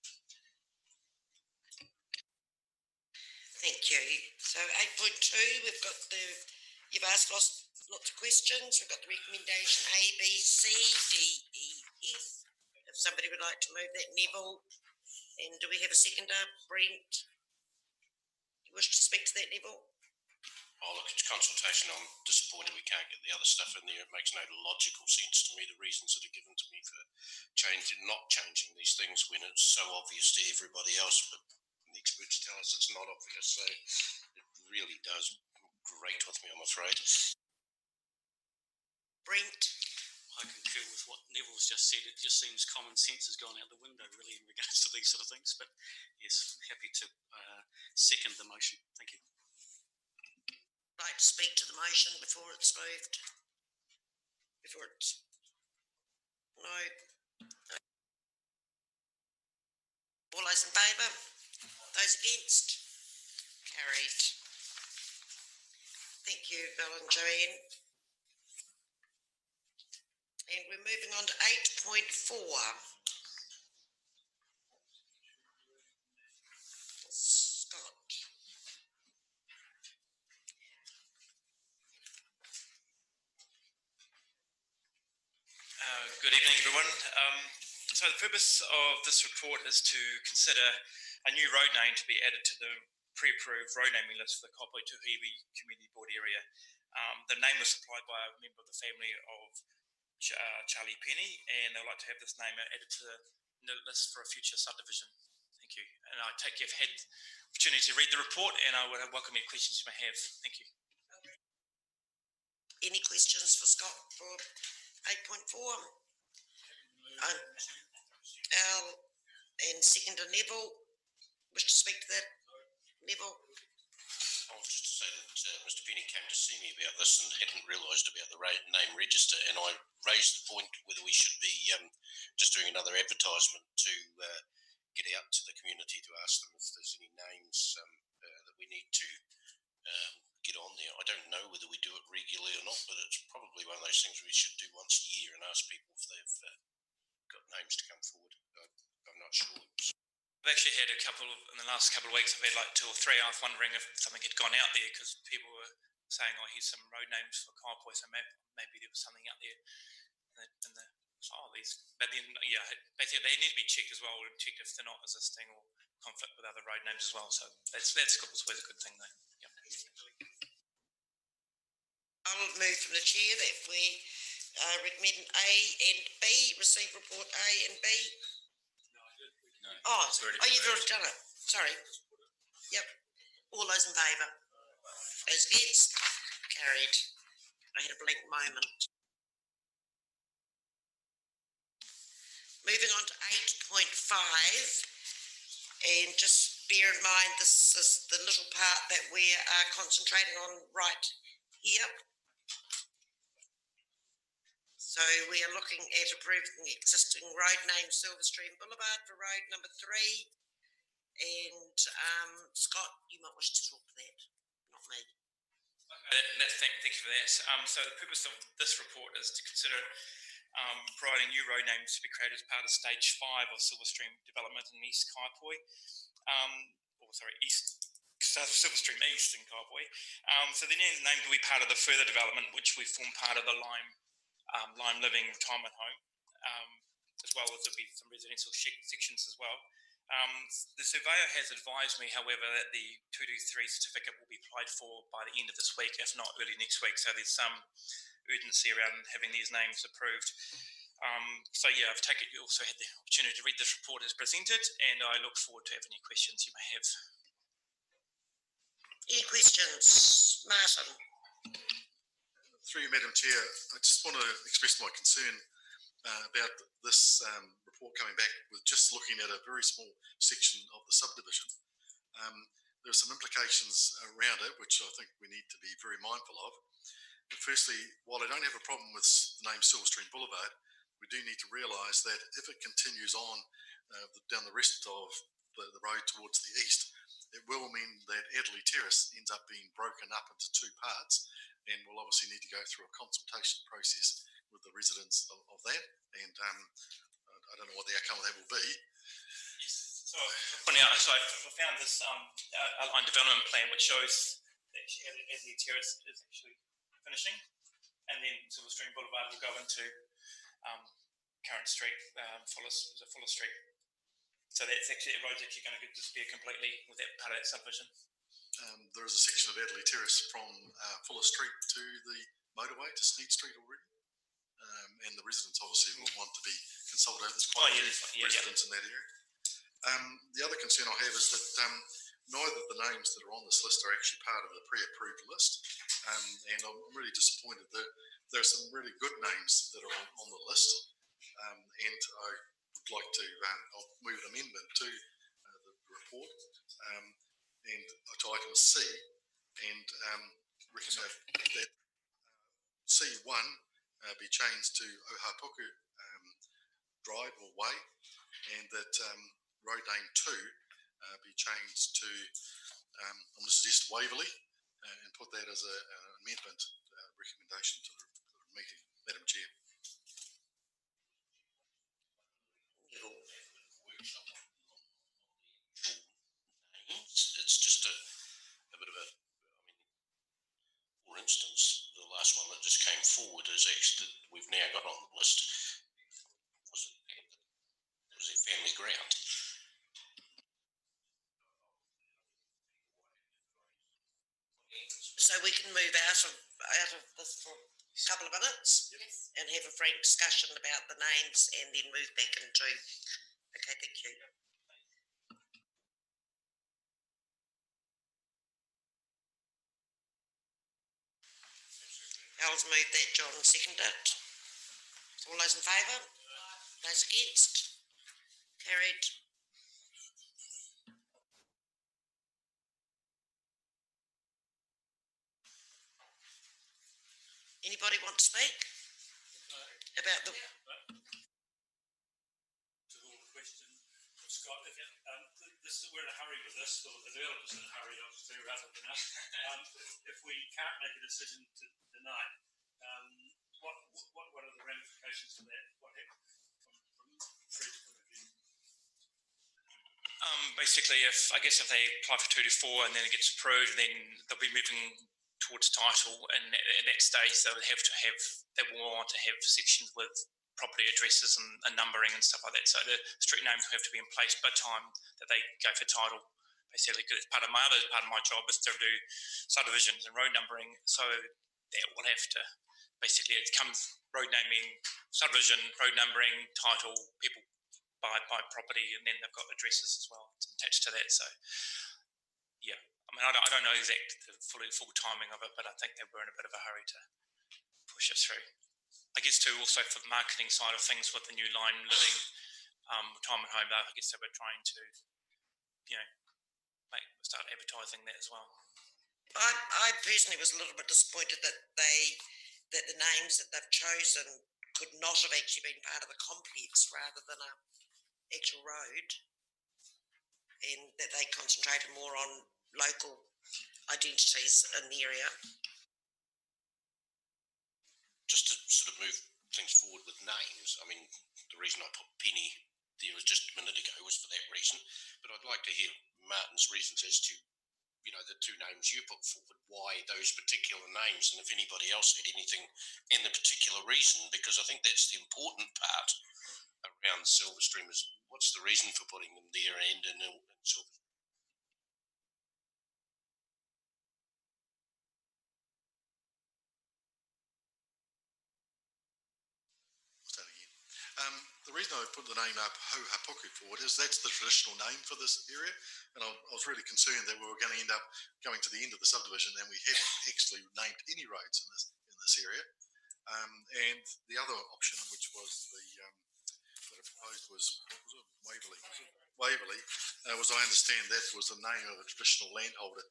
Thank you. So 8.2, we've got you've asked lots of questions. We've got the recommendation A, B, C, D, E, F. If somebody would like to move that, Neville. And do we have a seconder? Brent? You wish to speak to that, Neville? Oh, look, it's consultation. I'm disappointed we can't get the other stuff in there. It makes no logical sense to me, the reasons that are given to me for not changing these things when it's so obvious to everybody else, but the experts tell us it's not obvious. So it really does grate with me, I'm afraid. Brent? I concur with what Neville's just said. It just seems common sense has gone out the window, really, in regards to these sort of things. But yes, happy to second the motion. Thank you. Like to speak to the motion before it's moved? Before it's... No. All those in favour? Those against? Carried. Thank you, Bill and Joanne. And we're moving on to 8.4. Scott. Good evening, everyone. So the purpose of this report is to consider a new road name to be added to the pre-approved road naming list for the Kaiapoi-Tuahiwi Community Board area. The name was supplied by a member of the family of Charlie Penny, and they'd like to have this name added to the list for a future subdivision. Thank you. And I take you've had the opportunity to read the report, and I would welcome any questions you may have. Thank you. Any questions for Scott for 8.4? Al and seconder Neville. Wish to speak to that? Neville? I was just to say that Mr. Penny came to see me about this and hadn't realised about the name register, and I raised the point whether we should be just doing another advertisement to get out to the community to ask them if there's any names that we need to get on there. I don't know whether we do it regularly or not, but it's probably one of those things we should do once a year and ask people if they've got names to come forward. I'm not sure. I've actually had in the last couple of weeks, I've had like 2 or 3. I was wondering if something had gone out there because people were saying, oh, here's some road names for Kaiapoi, so maybe there was something out there. But then, yeah, basically they need to be checked as well, and checked if they're not existing or conflict with other road names as well. So that's always a good thing, though. Yeah. I'll move from the chair that we recommend A and B, receive report A and B. Oh, you've already done it. Sorry. Yep. All those in favour? Those against? Carried. I had a blank moment. Moving on to 8.5, and just bear in mind this is the little part that we are concentrating on right here. So we are looking at approving the existing road name Silverstream Boulevard for road number 3. And Scott, you might wish to talk to that, not me. Thank you for that. So the purpose of this report is to consider providing new road names to be created as part of stage 5 of Silverstream development in East Kaiapoi. Silverstream East in Kaiapoi. So the name will be part of the further development, which we form part of the Lime Living Retirement Home, as well as there'll be some residential sections as well. The surveyor has advised me, however, that the 223 certificate will be applied for by the end of this week, if not early next week. So there's some urgency around having these names approved. So yeah, I've taken you also had the opportunity to read this report as presented, and I look forward to having any questions you may have. Any questions? Martin? Through you, Madam Chair, I just want to express my concern about this report coming back with just looking at a very small section of the subdivision. There are some implications around it, which I think we need to be very mindful of. But firstly, while I don't have a problem with the name Silverstream Boulevard, we do need to realise that if it continues on down the rest of the road towards the east, it will mean that Adderley Terrace ends up being broken up into 2 parts, and we'll obviously need to go through a consultation process with the residents of that, and I don't know what the outcome of that will be. Yes, so I found this outline development plan which shows that Adderley Terrace is actually finishing, and then Silverstream Boulevard will go into Current Street, Fuller Street. So that's actually, the road's actually going to disappear completely with that part of that subdivision. there is a section of Adelaide Terrace from Fuller Street to the motorway to Sneed Street already. And the residents obviously will want to be consulted. There's quite a few residents in that area. The other concern I have is that neither of the names that are on this list are actually part of the pre-approved list. And I'm really disappointed that there are some really good names that are on the list. And I would like to I'll move an amendment to the report and to item C, and recommend that C1 be changed to Ohapuku Drive or Way, and that road name 2 be changed to, I'm going to suggest Waverley, and put that as an amendment recommendation to the meeting, Madam Chair. It's just a bit of a, for instance, the last one that just came forward is actually that we've now got on the list. Was it family ground? So we can move out of this for a couple of minutes and have a frank discussion about the names and then move back into. Okay, thank you. Al's moved that, John seconded it. All those in favour? Those against? Carried. Anybody want to speak about the? To all the question of Scott, we're in a hurry with this, or the developer's in a hurry, obviously, rather than us. If we can't make a decision tonight, what are the ramifications of that? What happens from Fred's point of view? Basically, if they apply for 2 to 4 and then it gets approved, then they'll be moving towards title, and at that stage they will want to have sections with property addresses and numbering and stuff like that. So the street names will have to be in place by the time that they go for title. Basically, because part of my job is to do subdivisions and road numbering. So that will have to basically, it comes road naming, subdivision, road numbering, title, people buy property, and then they've got addresses as well attached to that. So yeah, I don't know the full timing of it, but I think they were in a bit of a hurry to push it through. I guess too, also for the marketing side of things with the new line living retirement home, I guess they were trying to, start advertising that as well. I personally was a little bit disappointed that the names that they've chosen could not have actually been part of the complex rather than a actual road, and that they concentrated more on local identities in the area. Just to sort of move things forward with names, I mean, the reason I put Penny there was just a minute ago was for that reason, but I'd like to hear Martin's reasons as to, the 2 names you put forward, why those particular names, and if anybody else had anything in the particular reason, because I think that's the important part around Silverstream is what's the reason for putting them there and in Silverstream. The reason I put the name up Ohapuku forward is that's the traditional name for this area, and I was really concerned that we were going to end up going to the end of the subdivision and we hadn't actually named any roads in this area. And the other option, which was that I proposed, was Waverley. Waverley was, I understand, that was the name of a traditional landholder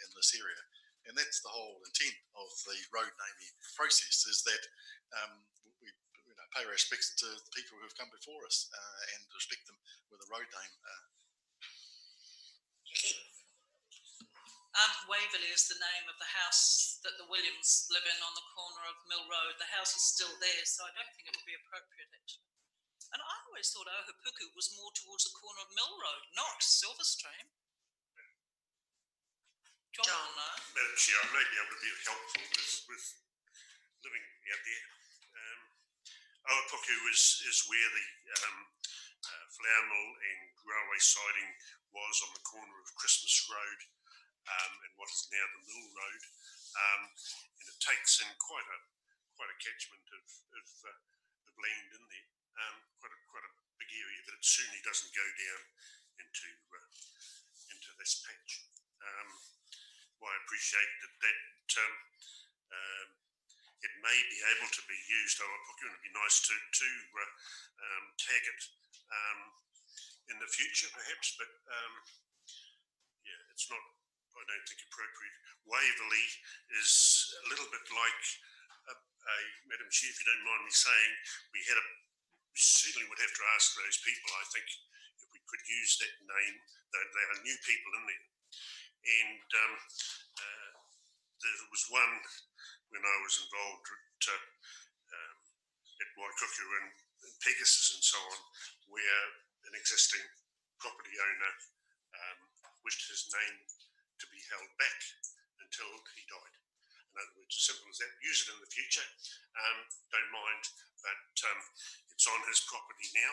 in this area, and that's the whole intent of the road naming process, is that we pay respects to the people who have come before us and respect them with a road name. Waverley is the name of the house that the Williams live in on the corner of Mill Road. The house is still there, so I don't think it would be appropriate, actually. And I always thought Ohapuku was more towards the corner of Mill Road, not Silverstream. John will know. Madam Chair, I may be able to be helpful with living out there. Ohapuku is where the flour mill and railway siding was on the corner of Christmas Road and what is now the Mill Road, and it takes in quite a catchment of land in there, quite a big area, but it certainly doesn't go down into this patch. Well, I appreciate that it may be able to be used. It would be nice to tag it in the future, perhaps, but yeah, it's not. I don't think appropriate. Waverley is a little bit like Madam Chair, if you don't mind me saying, we certainly would have to ask those people. I think if we could use that name, they are new people in there, and there was one when I was involved at Waikuku and Pegasus and so on, where an existing property owner wished his name to be held back until he died. In other words, as simple as that. Use it in the future, don't mind, but it's on his property now,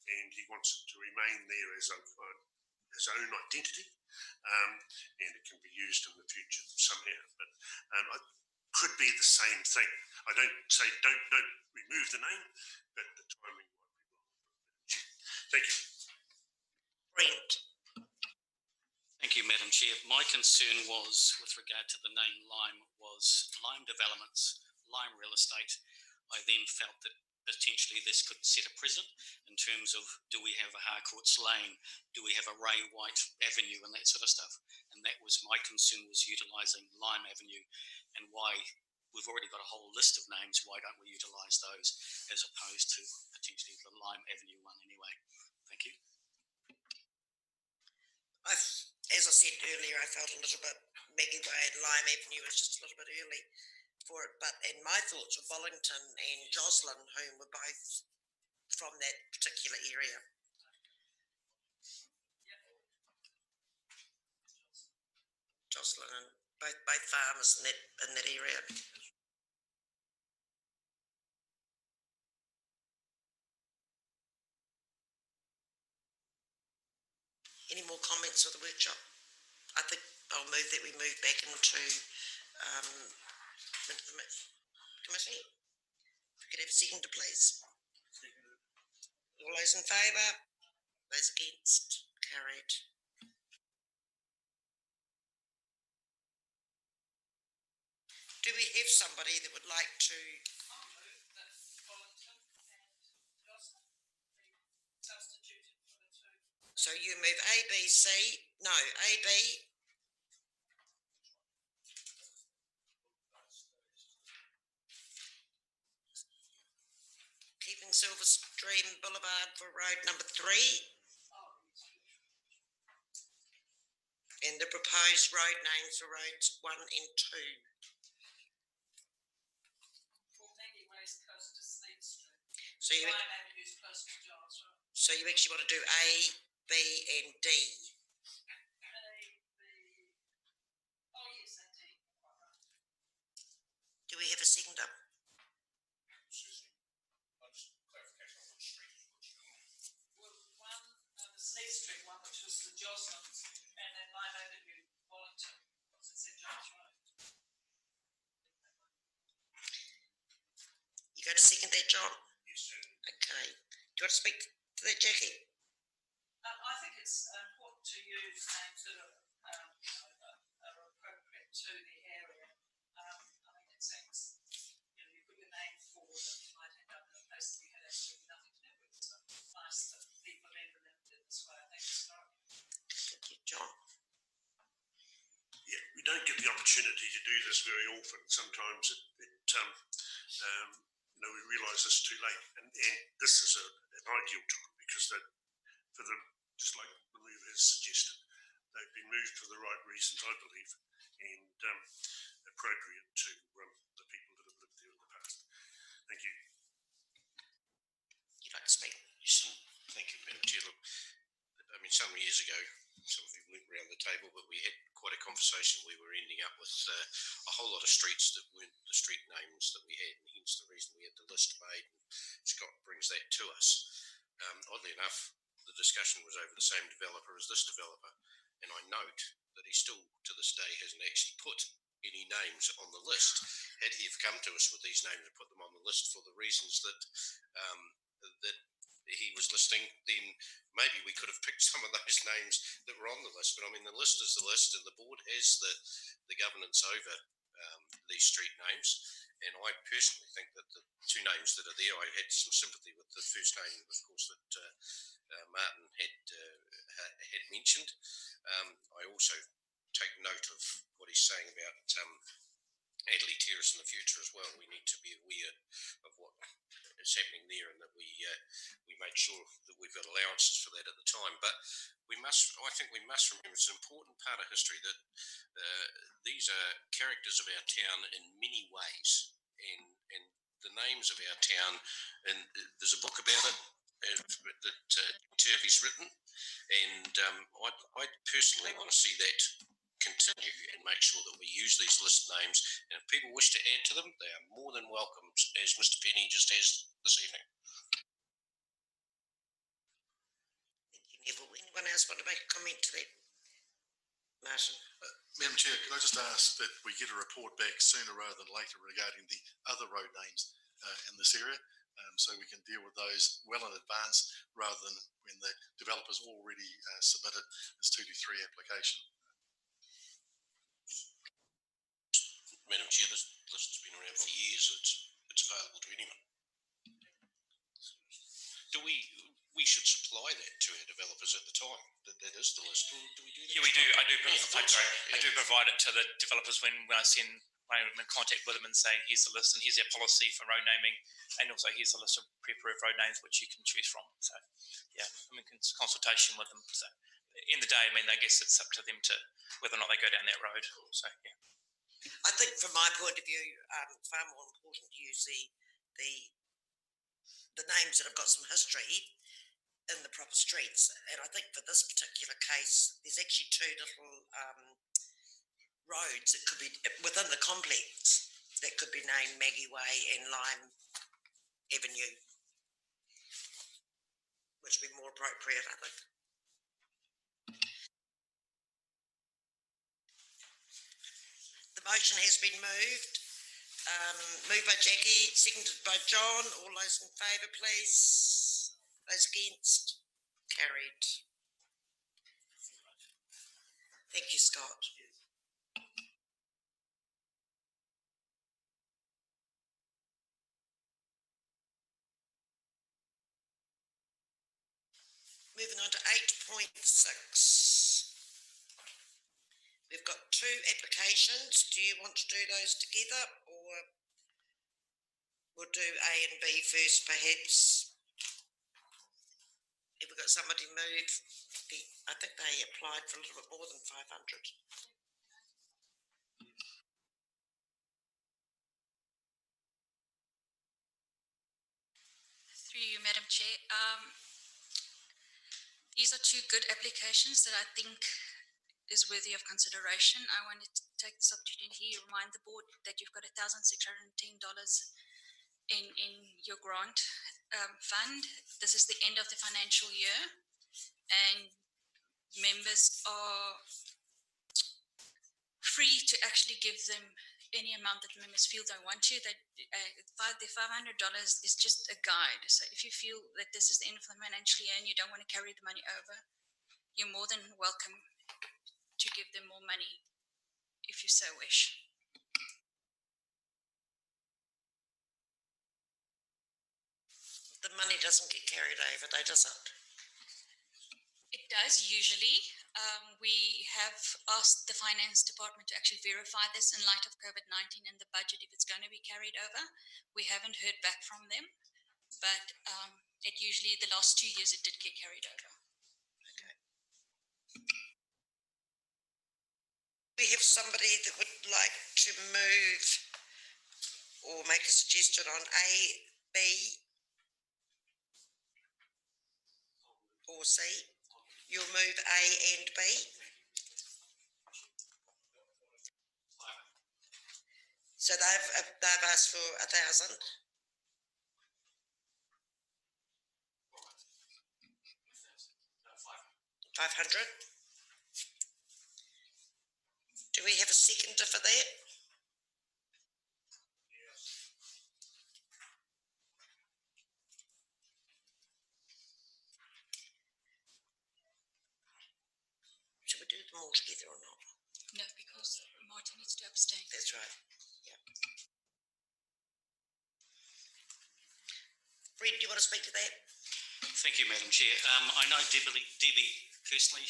and he wants it to remain there as his own identity, and it can be used in the future somehow. But it could be the same thing. I don't say don't remove the name, but the timing might be wrong. Thank you. Brent. Thank you, Madam Chair. My concern was, with regard to the name Lime, was Lime Developments, Lime Real Estate. I then felt that potentially this could set a precedent in terms of, do we have a Harcourt's Lane, do we have a Ray White Avenue and that sort of stuff. And that was my concern, was utilising Lime Avenue, and why we've already got a whole list of names, why don't we utilise those as opposed to potentially the Lime Avenue one anyway. Thank you. As I said earlier, I felt a little bit Maggie Way and Lime Avenue was just a little bit early for it. But and my thoughts were Bollington and Joslyn, whom were both from that particular area. Joslyn and both farmers in that area. Any more comments of the workshop? I think I'll move that we move back into the committee. If we could have a seconder, please. All those in favour? Those against? Carried. Do we have somebody that would like to? So you move A, B, C. No, A, B. Keeping Silver Stream Boulevard for road number 3. And the proposed road names for roads 1 and 2. So you, so you actually want to do A, B and D. Do we have a seconder? Sneak Street one, which was the Joslins, and then Lime Avenue, Wellington, because it's in Jones Road. You going to second that, John? Yes, sir. Okay. Do you want to speak to that, Jackie? I think it's important to use names that are appropriate to the area. I mean, it seems, you put your name forward and you might end up in a place that you had absolutely nothing to do with. So it's nice that people have implemented it this way. I think it's great. Thank you, John. Yeah, we don't get the opportunity to do this very often. Sometimes we realise it's too late, and this is an ideal time because just like the move has suggested, they've been moved for the right reasons, I believe, and appropriate to the people that have lived there in the past. Thank you. You'd like to speak? Yes, thank you, Madam Chair. Look, I mean, some years ago, some of you went around the table, but we had quite a conversation. We were ending up with a whole lot of streets that weren't the street names that we had, and hence the reason we had the list made. And Scott brings that to us. Oddly enough, the discussion was over the same developer as this developer, and I note that he still to this day hasn't actually put any names on the list. Had he have come to us with these names and put them on the list for the reasons that that he was listing, then maybe we could have picked some of those names that were on the list. But I mean, the list is the list, and the board has the governance over these street names. And I personally think that the two names that are there, I had some sympathy with the first name, of course, that Martin had mentioned. I also take note of what he's saying about Adelaide Terrace in the future as well. We need to be aware of what is happening there, and that we make sure that we've got allowances for that at the time. But I think we must remember it's an important part of history that these are characters of our town in many ways, and the names of our town, and there's a book about it that Turvey's written, and I personally want to see that continue and make sure that we use these list names, and if people wish to add to them, they are more than welcome, as Mr. Penny just has this evening. Thank you, Neville. Anyone else want to make a comment to that? Martin? Madam Chair, can I just ask that we get a report back sooner rather than later regarding the other road names in this area, so we can deal with those well in advance rather than when the developer's already submitted his 223 application. Madam Chair, this list has been around for years. It's available to anyone. Do we should supply that to our developers at the time? That is the list. Do we do that? Yeah, we do. I do provide it to the developers when I send I'm in contact with them and saying, here's the list and here's our policy for road naming, and also here's the list of pre-approved road names which you can choose from. So yeah, I'm in consultation with them. So in the day, I mean, I guess it's up to them to whether or not they go down that road. So yeah. I think from my point of view, far more important to use the names that have got some history in the proper streets. And I think for this particular case, there's actually two little roads that could be within the complex that could be named Maggie Way and Lime Avenue, which would be more appropriate, I think. The motion has been moved. Moved by Jackie, seconded by John. All those in favour, please. Those against? Carried. Thank you, Scott. Moving on to 8.6. We've got two applications. Do you want to do those together, or we'll do A and B first, perhaps? Have we got somebody move? I think they applied for a little bit more than 500. Through you, Madam Chair. These are two good applications that I think is worthy of consideration. I wanted to take this opportunity to remind the board that you've got $1,610 in your grant fund. This is the end of the financial year, and members are free to actually give them any amount that members feel they want to. That the $500 is just a guide. So if you feel that this is the end of the financial year and you don't want to carry the money over, you're more than welcome to give them more money if you so wish. The money doesn't get carried over, though, does it? It does usually. We have asked the finance department to actually verify this in light of COVID-19 and the budget if it's going to be carried over. We haven't heard back from them, but it usually, the last 2 years, it did get carried over. Okay. We have somebody that would like to move or make a suggestion on A, B, or C. You'll move A and B. So they've asked for 1,000. $500. Do we have a seconder for that? Should we do them all together or not? No, because Martin needs to abstain. That's right. Yeah. Fred, do you want to speak to that? Thank you, Madam Chair. I know Debbie personally.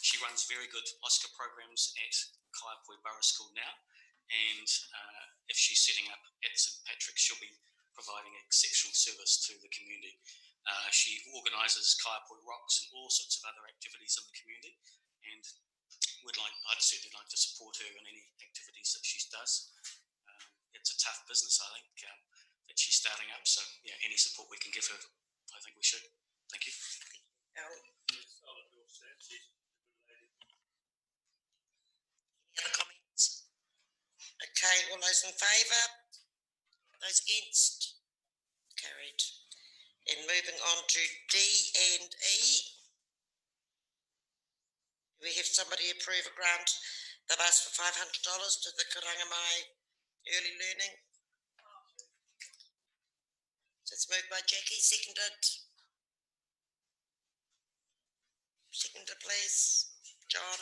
She runs very good Oscar programs at Kaiapoi Borough School now, and if she's setting up at St Patrick's, she'll be providing exceptional service to the community. She organises Kaiapoi Rocks and all sorts of other activities in the community, and I'd certainly like to support her in any activities that she does. It's a tough business, I think, that she's starting up. So, yeah, any support we can give her, I think we should. Thank you. Any other comments? Okay, all those in favour? Those against? Carried. And moving on to D and E. We have somebody approve a grant. They've asked for $500 to the Karangamai Early Learning. So it's moved by Jackie, seconded. Seconded, please. John,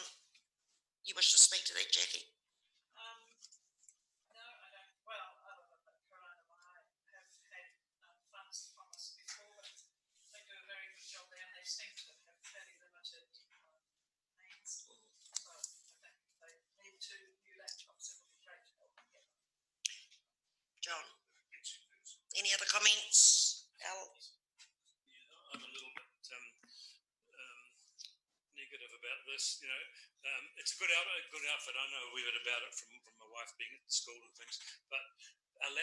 you wish to speak to that, Jackie? No, I don't. Well, other than that, Karangamai have had funds from us before, but they do a very good job there, and they seem to have fairly limited needs. So I think they need 2 new laptops. It would be great to help them get them. John, any other comments? Al? Yeah, I'm a little bit negative about this. You know, it's a good outfit. I know a wee bit about it from my wife being at school and things. But in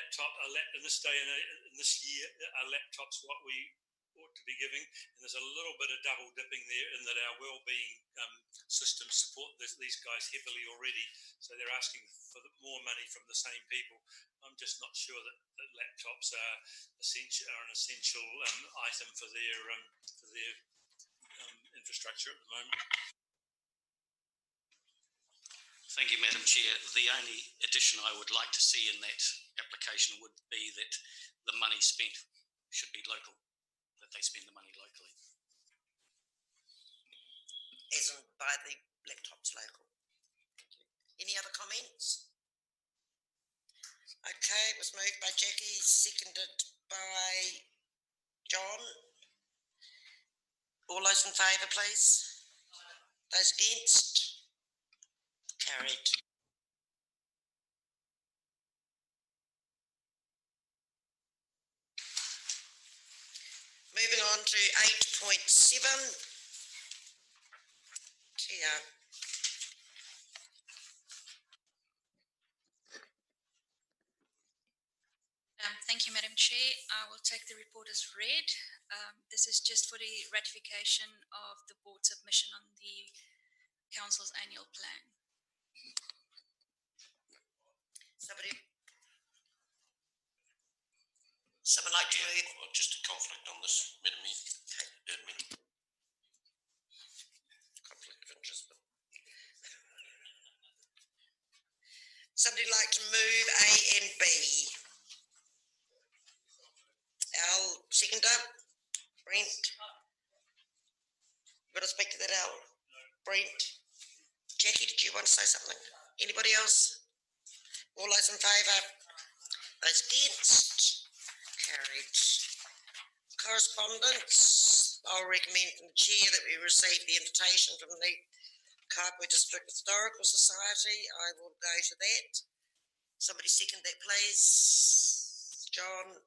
this day and in this year, our laptops what we ought to be giving, and there's a little bit of double dipping there in that our wellbeing systems support these guys heavily already. So they're asking for more money from the same people. I'm just not sure that laptops are an essential item for their infrastructure at the moment. Thank you, Madam Chair. The only addition I would like to see in that application would be that the money spent should be local, that they spend the money locally. As in by the laptops local. Any other comments? Okay, it was moved by Jackie, seconded by John. All those in favour, please. Those against? Carried. Moving on to 8.7. Tia. Thank you, Madam Chair. I will take the report as read. This is just for the ratification of the board submission on the council's annual plan. Someone like to move? Well, just a conflict on this, Madam Mayor. Conflict of interest. Somebody like to move A and B? Al, seconder. Brent. You want to speak to that, Al? Brent. Jackie, did you want to say something? Anybody else? All those in favour? Those against? Carried. Correspondence. I'll recommend from the chair that we receive the invitation from the Kaiapoi District Historical Society. I will go to that. Somebody second that, please. John.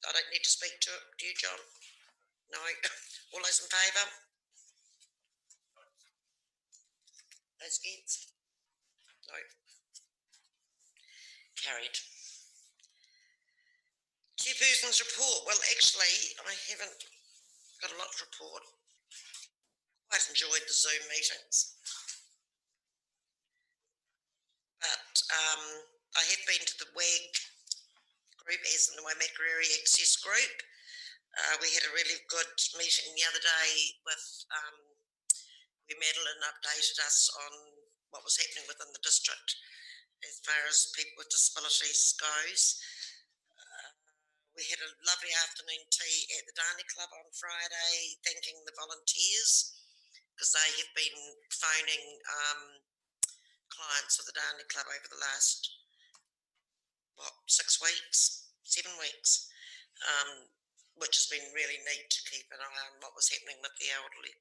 I don't need to speak to it. Do you, John? No. All those in favour? Those against? No. Carried. Chairperson's report. Well, actually, I haven't got a lot to report. Quite enjoyed the Zoom meetings. But I have been to the WAG group, as in the Waimakariri Access group. We had a really good meeting the other day with where Madeline updated us on what was happening within the district as far as people with disabilities goes. We had a lovely afternoon tea at the Darney Club on Friday, thanking the volunteers because they have been phoning clients of the Darney Club over the last, 6 weeks, 7 weeks, which has been really neat to keep an eye on what was happening with the elderly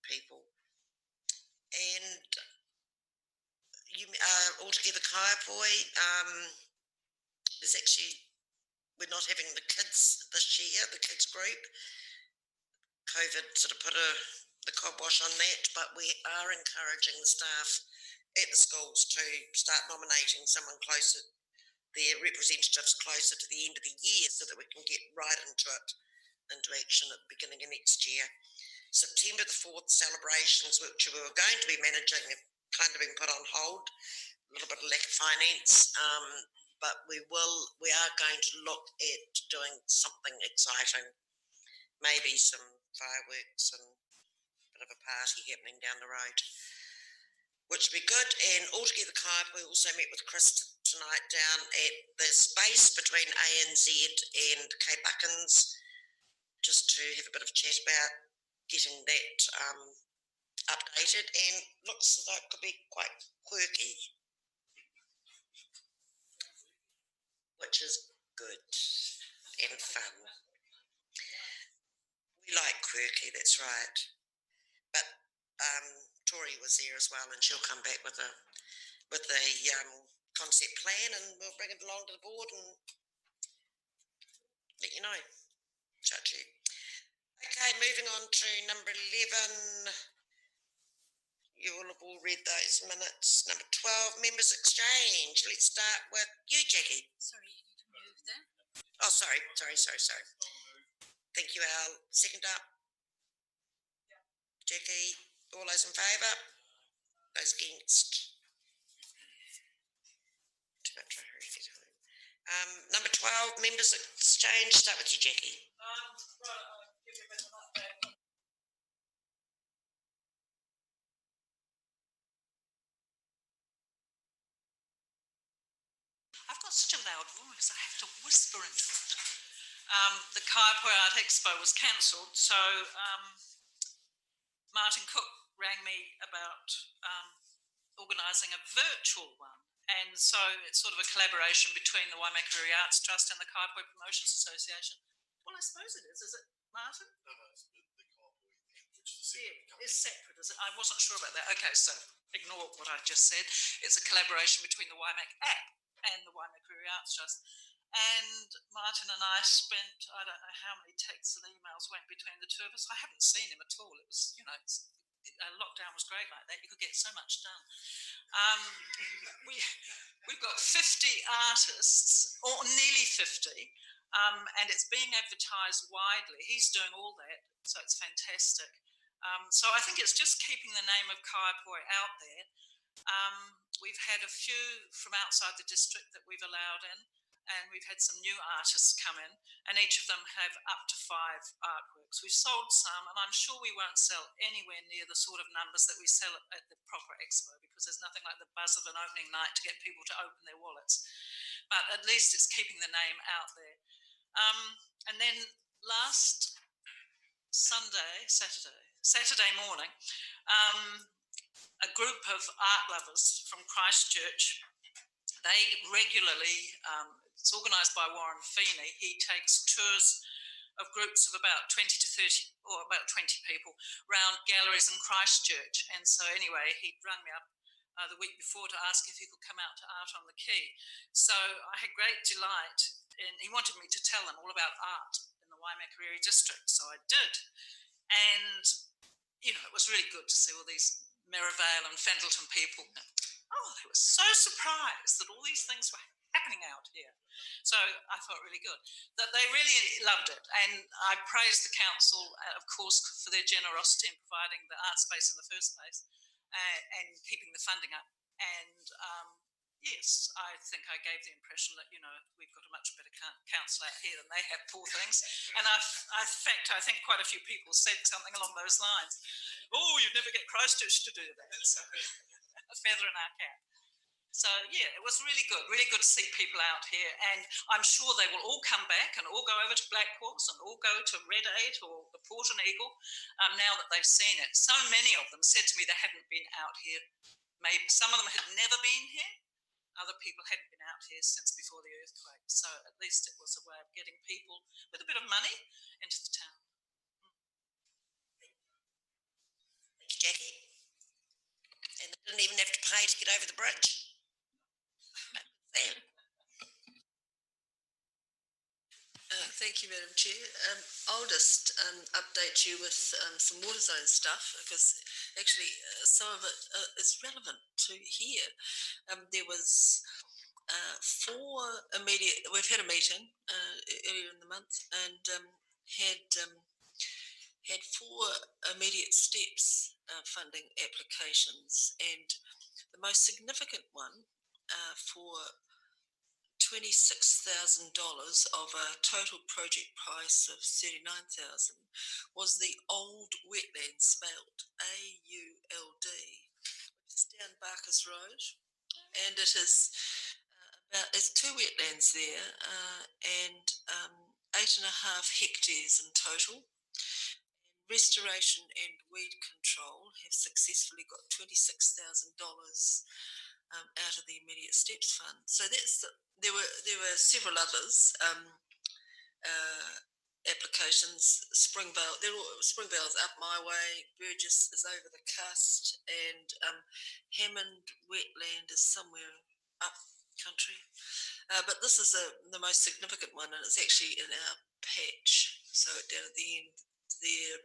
people. And altogether Kaiapoi, there's actually, we're not having the kids this year, the kids group. COVID sort of put the kibosh on that, but we are encouraging the staff at the schools to start nominating someone closer, their representatives closer to the end of the year so that we can get right into action at the beginning of next year. September the 4th celebrations, which we were going to be managing, have kind of been put on hold, a little bit of lack of finance, but we are going to look at doing something exciting, maybe some fireworks and a bit of a party happening down the road, which would be good. And altogether Kaiapoi also met with Chris tonight down at the space between ANZ and Cape Buckins, just to have a bit of chat about getting that updated, and looks as though it could be quite quirky, which is good and fun. We like quirky, that's right. But Tori was there as well, and she'll come back with a concept plan, and we'll bring it along to the board and let you know. Chat to you. Okay, moving on to number 11. You will have all read those minutes. Number 12, members exchange. Let's start with you, Jackie. Sorry, you need to move that. Oh, sorry. Thank you, Al. Second up. Jackie, all those in favour? Those against? Too much for her to get home. Number 12, members exchange. Start with you, Jackie. Right, I'll give you a bit of an update. I've got such a loud voice, I have to whisper into it. The Kaiapoi Art Expo was cancelled, so Martin Cook rang me about organising a virtual one. And so it's sort of a collaboration between the Waimakariri Arts Trust and the Kaiapoi Promotions Association. Well, I suppose it is it, Martin? No, it's the Kaiapoi thing, which is is separate, is it? I wasn't sure about that. Okay, so ignore what I just said. It's a collaboration between the Waimak app and the Waimakariri Arts Trust. And Martin and I spent, I don't know how many texts and emails went between the two of us. I haven't seen him at all. It was, lockdown was great like that. You could get so much done. We've got 50 artists, or nearly 50, and it's being advertised widely. He's doing all that, so it's fantastic. So I think it's just keeping the name of Kaiapoi out there. We've had a few from outside the district that we've allowed in, and we've had some new artists come in, and each of them have up to 5 artworks. We've sold some, and I'm sure we won't sell anywhere near the sort of numbers that we sell at the proper expo, because there's nothing like the buzz of an opening night to get people to open their wallets. But at least it's keeping the name out there. And then last Saturday morning, a group of art lovers from Christchurch, they regularly, it's organised by Warren Feeney, he takes tours of groups of about 20 to 30, or about 20 people, round galleries in Christchurch. And so anyway, he'd rung me up the week before to ask if he could come out to Art on the Quay. So I had great delight, and he wanted me to tell them all about art in the Waimakariri district, so I did. And, it was really good to see all these Merivale and Fendleton people. Oh, they were so surprised that all these things were happening out here. So I felt really good that they really loved it. And I praised the council, of course, for their generosity in providing the art space in the first place and keeping the funding up. And, yes, I think I gave the impression that, we've got a much better council out here than they have, poor things. And in fact, I think quite a few people said something along those lines. Oh, you'd never get Christchurch to do that. So a feather in our cap. So, yeah, it was really good to see people out here. And I'm sure they will all come back and all go over to Black Horse and all go to Red 8 or the Port and Eagle now that they've seen it. So many of them said to me they hadn't been out here. Maybe some of them had never been here. Other people hadn't been out here since before the earthquake. So at least it was a way of getting people with a bit of money into the town. Thanks, Jackie. And they didn't even have to pay to get over the bridge. Thank you, Madam Chair. I'll just update you with some water zone stuff, because actually some of it is relevant to here. There was we've had a meeting earlier in the month and had 4 immediate steps funding applications, and the most significant one for $26,000 of a total project price of $39,000 was the Old Wetland Smelt, AULD, which is down Barkers Road, and it is there's 2 wetlands there and 8.5 hectares in total. Restoration and weed control have successfully got $26,000 out of the immediate steps fund. So there were several others applications. Springvale's up my way, Burgess is over the cust, and Hammond Wetland is somewhere up country. But this is the most significant one, and it's actually in our patch. So down at the end there,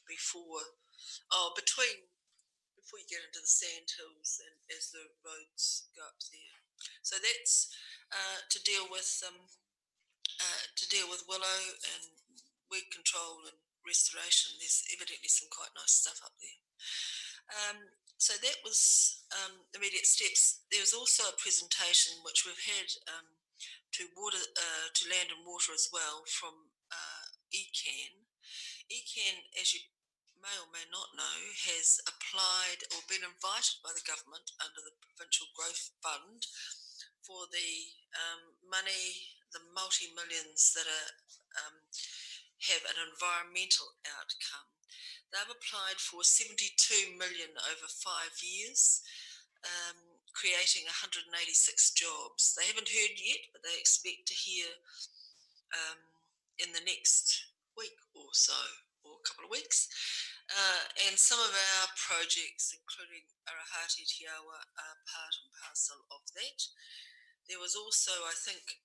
before you get into the sand hills and as the roads go up there. So that's to deal with willow and weed control and restoration. There's evidently some quite nice stuff up there. So that was immediate steps. There was also a presentation which we've had to Land and Water as well from ECAN. ECAN, as you may or may not know, has applied or been invited by the government under the Provincial Growth Fund for the money, the multi-millions that have an environmental outcome. They've applied for 72 million over 5 years, creating 186 jobs. They haven't heard yet, but they expect to hear in the next week or so, or a couple of weeks. And some of our projects, including Arahati Tiawa, are part and parcel of that. There was also, I think,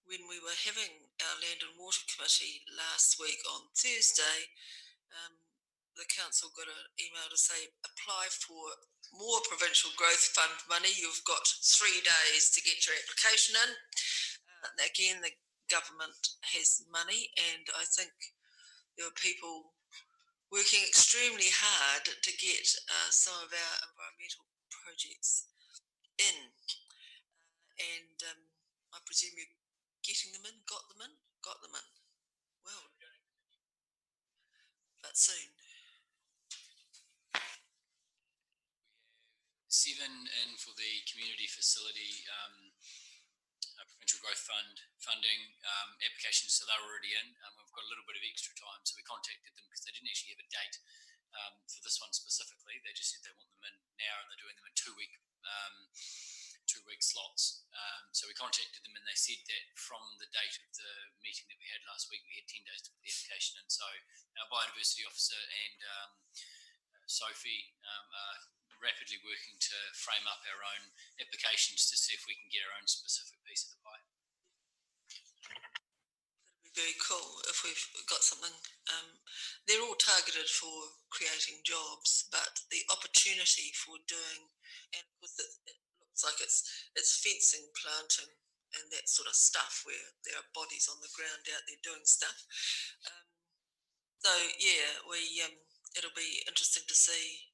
when we were having our Land and Water Committee last week on Thursday, the council got an email to say, apply for more Provincial Growth Fund money. You've got 3 days to get your application in. Again, the government has money, and I think there were people working extremely hard to get some of our environmental projects in. And I presume you're getting them in, got them in. Well, but soon. 7 in for the community facility Provincial Growth Fund funding applications, so they're already in. We've got a little bit of extra time, so we contacted them because they didn't actually have a date for this one specifically. They just said they want them in now, and they're doing them in 2-week slots. So we contacted them, and they said that from the date of the meeting that we had last week, we had 10 days to put the application in. So our biodiversity officer and Sophie are rapidly working to frame up our own applications to see if we can get our own specific piece of the pie. That'd be very cool if we've got something. They're all targeted for creating jobs, but the opportunity for doing, and it looks like it's fencing, planting, and that sort of stuff where there are bodies on the ground out there doing stuff. So yeah, it'll be interesting to see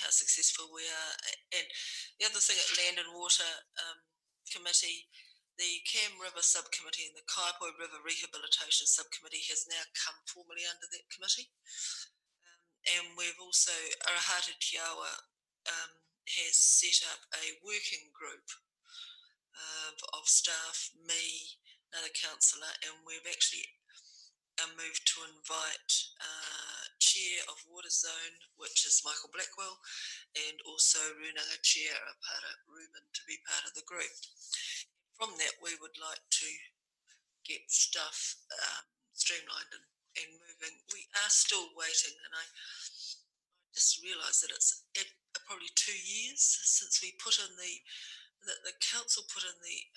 how successful we are. And The other thing at Land and Water Committee, the Cam River Subcommittee and the Kaiapoi River Rehabilitation Subcommittee has now come formally under that committee. And we've also, Arahati-Tiawa has set up a working group of staff, me, another councillor, and we've actually moved to invite Chair of Water Zone, which is Michael Blackwell, and also Runanga Chair, Apara Ruben, to be part of the group. From that, we would like to get stuff streamlined and moving. We are still waiting, and I just realised that it's probably 2 years since we put in the council put in the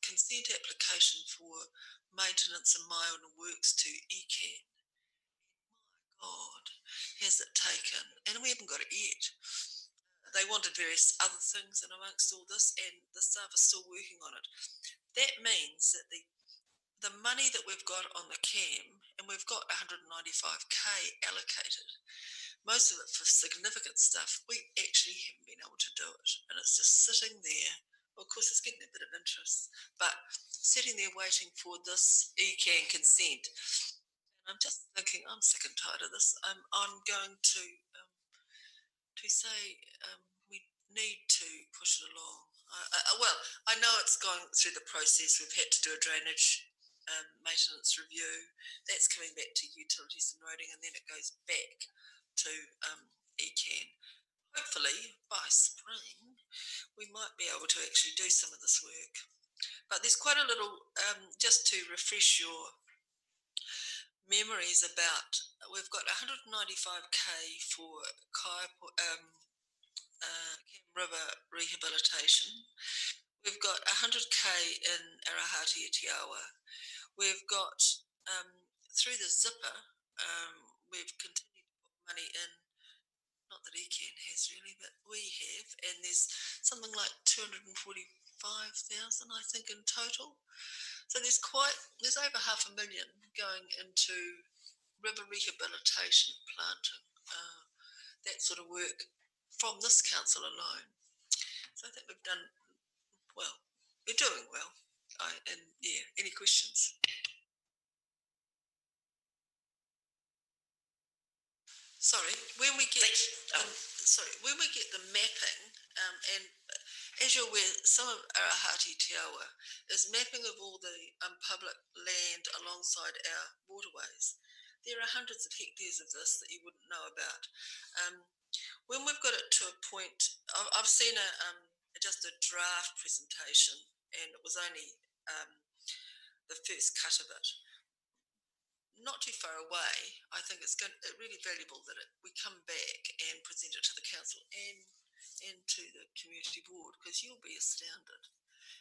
consent application for maintenance and minor works to ECAN. My God, has it taken? And we haven't got it yet. They wanted various other things, and amongst all this, and the staff are still working on it. That means that the money that we've got on the CAM, and we've got 195k allocated, most of it for significant stuff, we actually haven't been able to do it. And it's just sitting there. Well, of course, it's getting a bit of interest, but sitting there waiting for this ECAN consent. And I'm just thinking, I'm sick and tired of this. I'm going to say we need to push it along. Well, I know it's gone through the process. We've had to do a drainage maintenance review. That's coming back to utilities and roading, and then it goes back to ECAN. Hopefully by spring we might be able to actually do some of this work. But there's quite a little, just to refresh your memories about, we've got 195k for Cam River rehabilitation. We've got 100k in Arahati-Tiawa. We've got, through the zipper, we've continued to put money in, not that ECAN has really, but we have, and there's something like 245,000, I think, in total. So there's over $500,000 going into river rehabilitation, planting, that sort of work from this council alone. So I think we've done well. We're doing well. And yeah, any questions? Sorry, when we get the mapping, and as you're aware, some of Arahati-Tiawa is mapping of all the public land alongside our waterways. There are hundreds of hectares of this that you wouldn't know about. When we've got it to a point, I've seen just a draft presentation, and it was only the first cut of it. Not too far away, I think it's really valuable that we come back and present it to the council and to the community board, because you'll be astounded.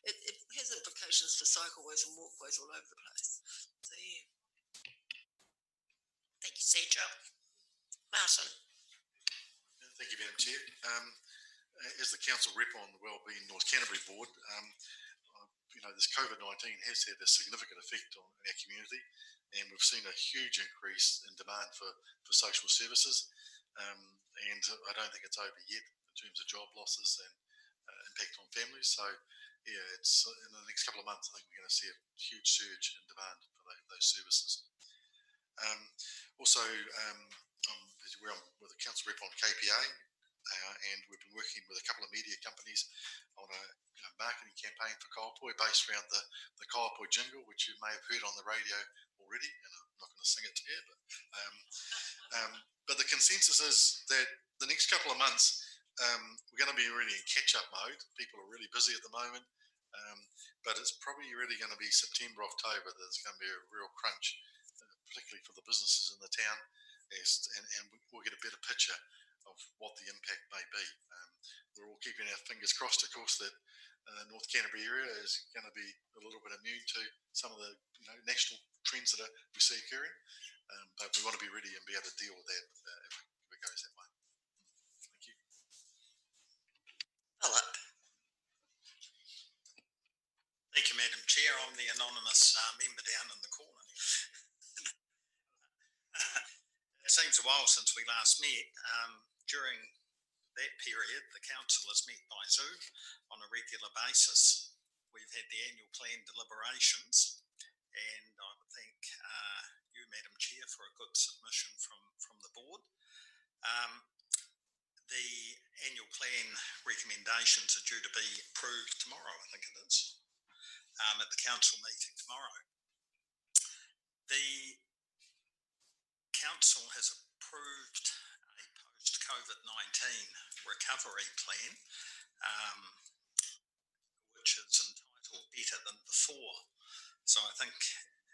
It has implications for cycleways and walkways all over the place. So yeah. Thank you, Sandra. Martin. Thank you, Madam Chair. As the council rep on the Wellbeing North Canterbury board, this COVID-19 has had a significant effect on our community, and we've seen a huge increase in demand for social services, and I don't think it's over yet in terms of job losses and impact on families. So yeah, it's in the next couple of months, I think we're going to see a huge surge in demand for those services. Also, we're with the council rep on KPA, and we've been working with a couple of media companies on a marketing campaign for Kaiapoi based around the Kaiapoi jingle, which you may have heard on the radio already, and I'm not going to sing it to you, but the consensus is that the next couple of months we're going to be really in catch-up mode. People are really busy at the moment, but it's probably really going to be September, October that there's going to be a real crunch, particularly for the businesses in the town, and we'll get a better picture of what the impact may be. We're all keeping our fingers crossed, of course, that North Canterbury area is going to be a little bit immune to some of the national trends that we see occurring, but we want to be ready and be able to deal with that if it goes that way. Thank you. Philip. Thank you, Madam Chair. I'm the anonymous member down in the corner. It seems a while since we last met. During that period, the council has met by Zoom on a regular basis. We've had the annual plan deliberations, and I would thank you, Madam Chair, for a good submission from the board. The annual plan recommendations are due to be approved tomorrow, I think it is, at the council meeting tomorrow. The council has approved a post-COVID-19 recovery plan, which is entitled Better Than Before. So I think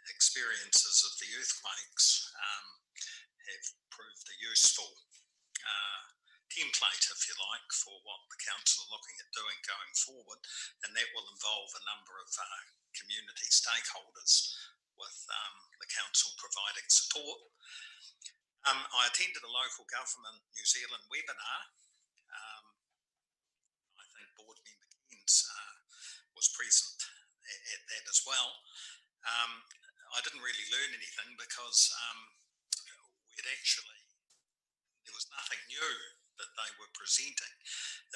experiences of the earthquakes have proved a useful template, if you like, for what the council are looking at doing going forward, and that will involve a number of community stakeholders with the council providing support. I attended a local government New Zealand webinar. I think board member Keynes was present at that as well. I didn't really learn anything because there was nothing new that they were presenting.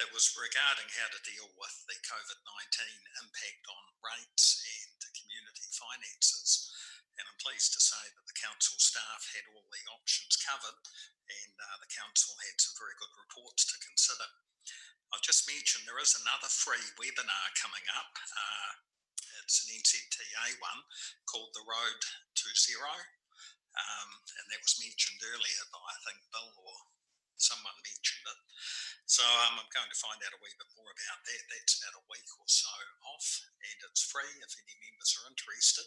It was regarding how to deal with the COVID-19 impact on rates and community finances. And I'm pleased to say that the council staff had all the options covered, and the council had some very good reports to consider. I've just mentioned there is another free webinar coming up. It's an NZTA one called The Road to Zero. And that was mentioned earlier by, I think, Bill or someone mentioned it. So I'm going to find out a wee bit more about that. That's about a week or so off, and it's free if any members are interested.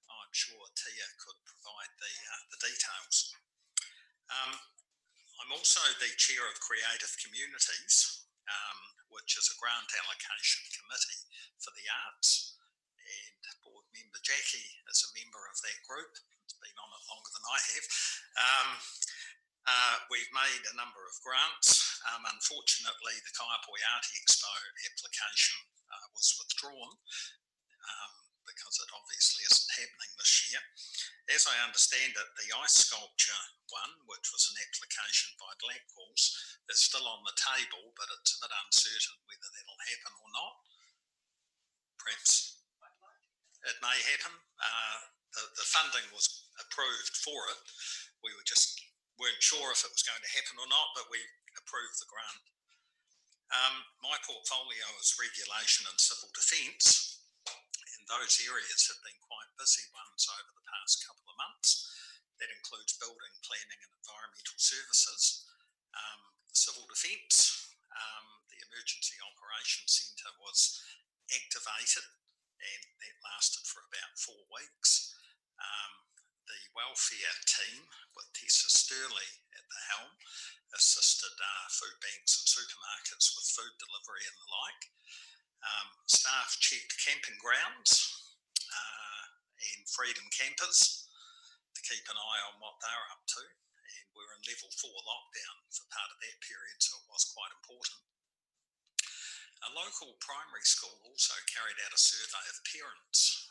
I'm sure Tia could provide the details. I'm also the chair of Creative Communities, which is a grant allocation committee for the arts. And board member Jackie is a member of that group. It's been on it longer than I have. We've made a number of grants. Unfortunately, the Kaiapoi-Tuahiwi Expo application was withdrawn because it obviously isn't happening this year. As I understand it, the ice sculpture one, which was an application by Blackwalls, is still on the table, but it's a bit uncertain whether that'll happen or not. Perhaps it may happen. The funding was approved for it. We weren't sure if it was going to happen or not, but we approved the grant. My portfolio is regulation and civil defence, and those areas have been quite busy ones over the past couple of months. That includes building, planning and environmental services. Civil defence, the Emergency Operations Centre was activated, and that lasted for about 4 weeks. The welfare team, with Tessa Sturley at the helm, assisted food banks and supermarkets with food delivery and the like. Staff checked camping grounds and freedom campers to keep an eye on what they're up to. And we're in level 4 lockdown for part of that period, so it was quite important. A local primary school also carried out a survey of parents,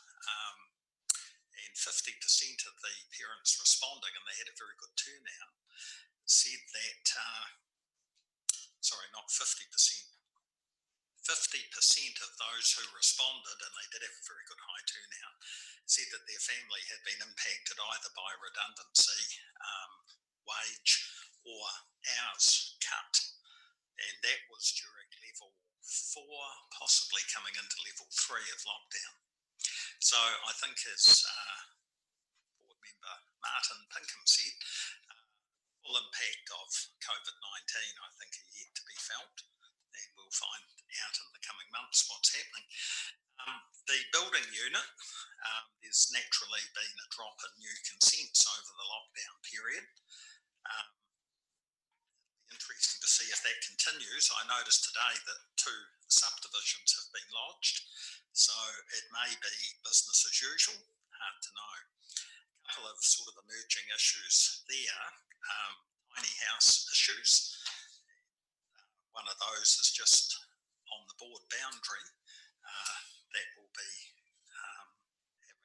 and 50% of the parents responding, and they had a very good turnout, said that, sorry, not 50%, 50% of those who responded, and they did have a very good high turnout, said that their family had been impacted either by redundancy, wage or hours cut, and that was during level 4, possibly coming into level 3 of lockdown. So I think, as board member Martin Pinkham said, full impact of COVID-19 I think are yet to be felt, and we'll find out in the coming months what's happening. The building unit, there's naturally been a drop in new consents over the lockdown period. Interesting to see if that continues. I noticed today that 2 subdivisions have been lodged, so it may be business as usual, hard to know. A couple of sort of emerging issues there, tiny house issues. One of those is just on the board boundary. That will be having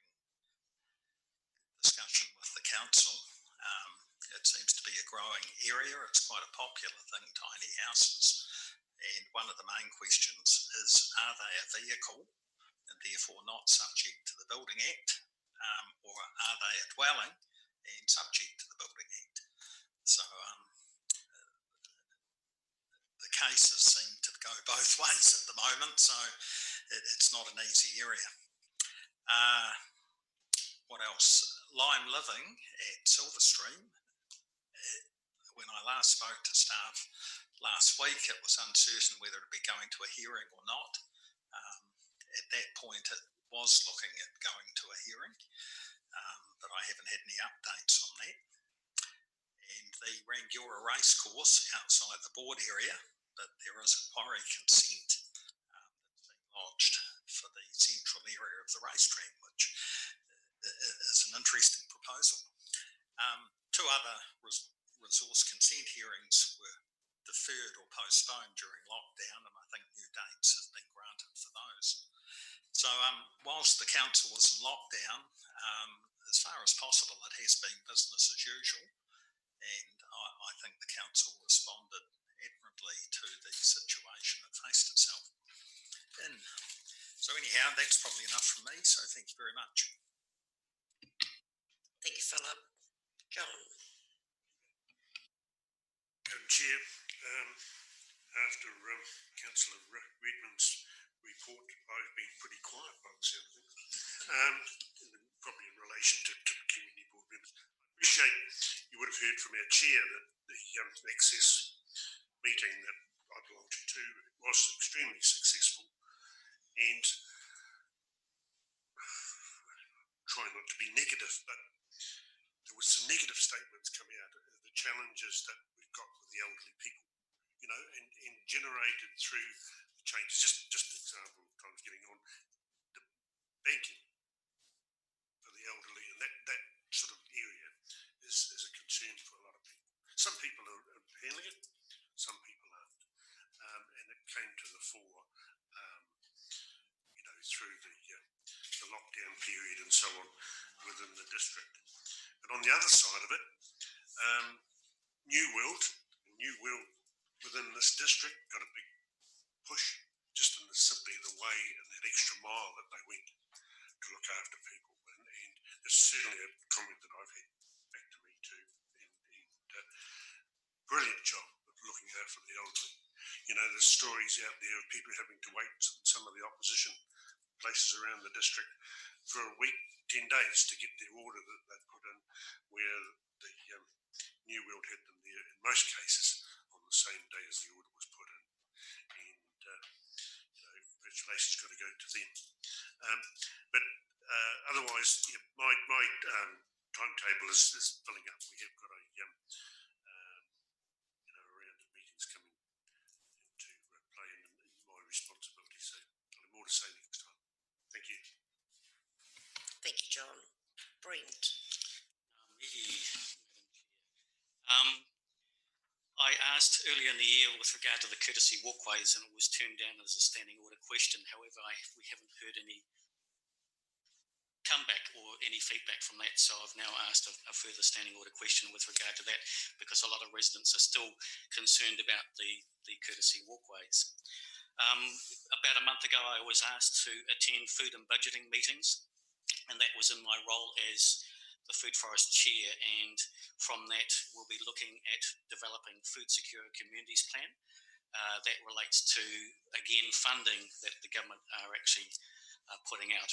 discussion with the council. It seems to be a growing area. It's quite a popular thing, tiny houses. questions is, are they a vehicle and therefore not subject to the Building Act, or are they a dwelling and subject to the Building Act? So the cases seem to go both ways at the moment, so it's not an easy area. What else? Lime living at Silverstream. When I last spoke to staff last week, it was uncertain whether it would be going to a hearing or not. At that point, it was looking at going to a hearing, but I haven't had any updates on that. And the Rangiora Racecourse outside the board area, but there is a quarry consent that's been lodged for the central area of the racetrack, which is an interesting proposal. Two other resource consent hearings were deferred or postponed during lockdown, and I think new dates have been granted for those. So whilst the council was in lockdown, as far as possible, it has been business as usual, and I think the council responded admirably to the situation it faced itself in. So anyhow, that's probably enough from me, so thank you very much. Thank you, Philip. John. Chair, after Councillor Redmond's report, I've been pretty quiet by the sound of things, probably in relation to community board members. I appreciate you would have heard from our chair that the access meeting that I belonged to was extremely successful, and try not to be negative, but there was some negative statements coming out of the challenges that we've got with the elderly people, you know, and generated through the changes. Just an example of times getting on the banking for the elderly, and that sort of area is a concern for a lot of people. Some people are handling it, some people aren't, and it came to the fore, you know, through the lockdown period and so on within the district. But on the other side of it, New World within this district got a big push, just in simply the way and that extra mile that they went to look after people. And there's certainly a comment that I've had back to me too. And brilliant job of looking after the elderly. You know, there's stories out there of people having to wait in some of the opposition places around the district for a week, 10 days to get their order that they put in, where the New World had them there in most cases on the same day as the order was put in. And, you know, congratulations got to go to them. But otherwise, yeah, my timetable is filling up. We have got a, you know, a round of meetings coming into play in my responsibility. So I'll have more to say next time. Thank you. Thank you, John. Brent. I asked earlier in the year with regard to the courtesy walkways, and it was turned down as a standing order question. However, we haven't heard any comeback or any feedback from that, so I've now asked a further standing order question with regard to that, because a lot of residents are still concerned about the courtesy walkways. About a month ago, I was asked to attend food and budgeting meetings, and that was in my role as the Food Forest Chair, and from that we'll be looking at developing Food Secure Communities Plan. That relates to, again, funding that the government are actually putting out.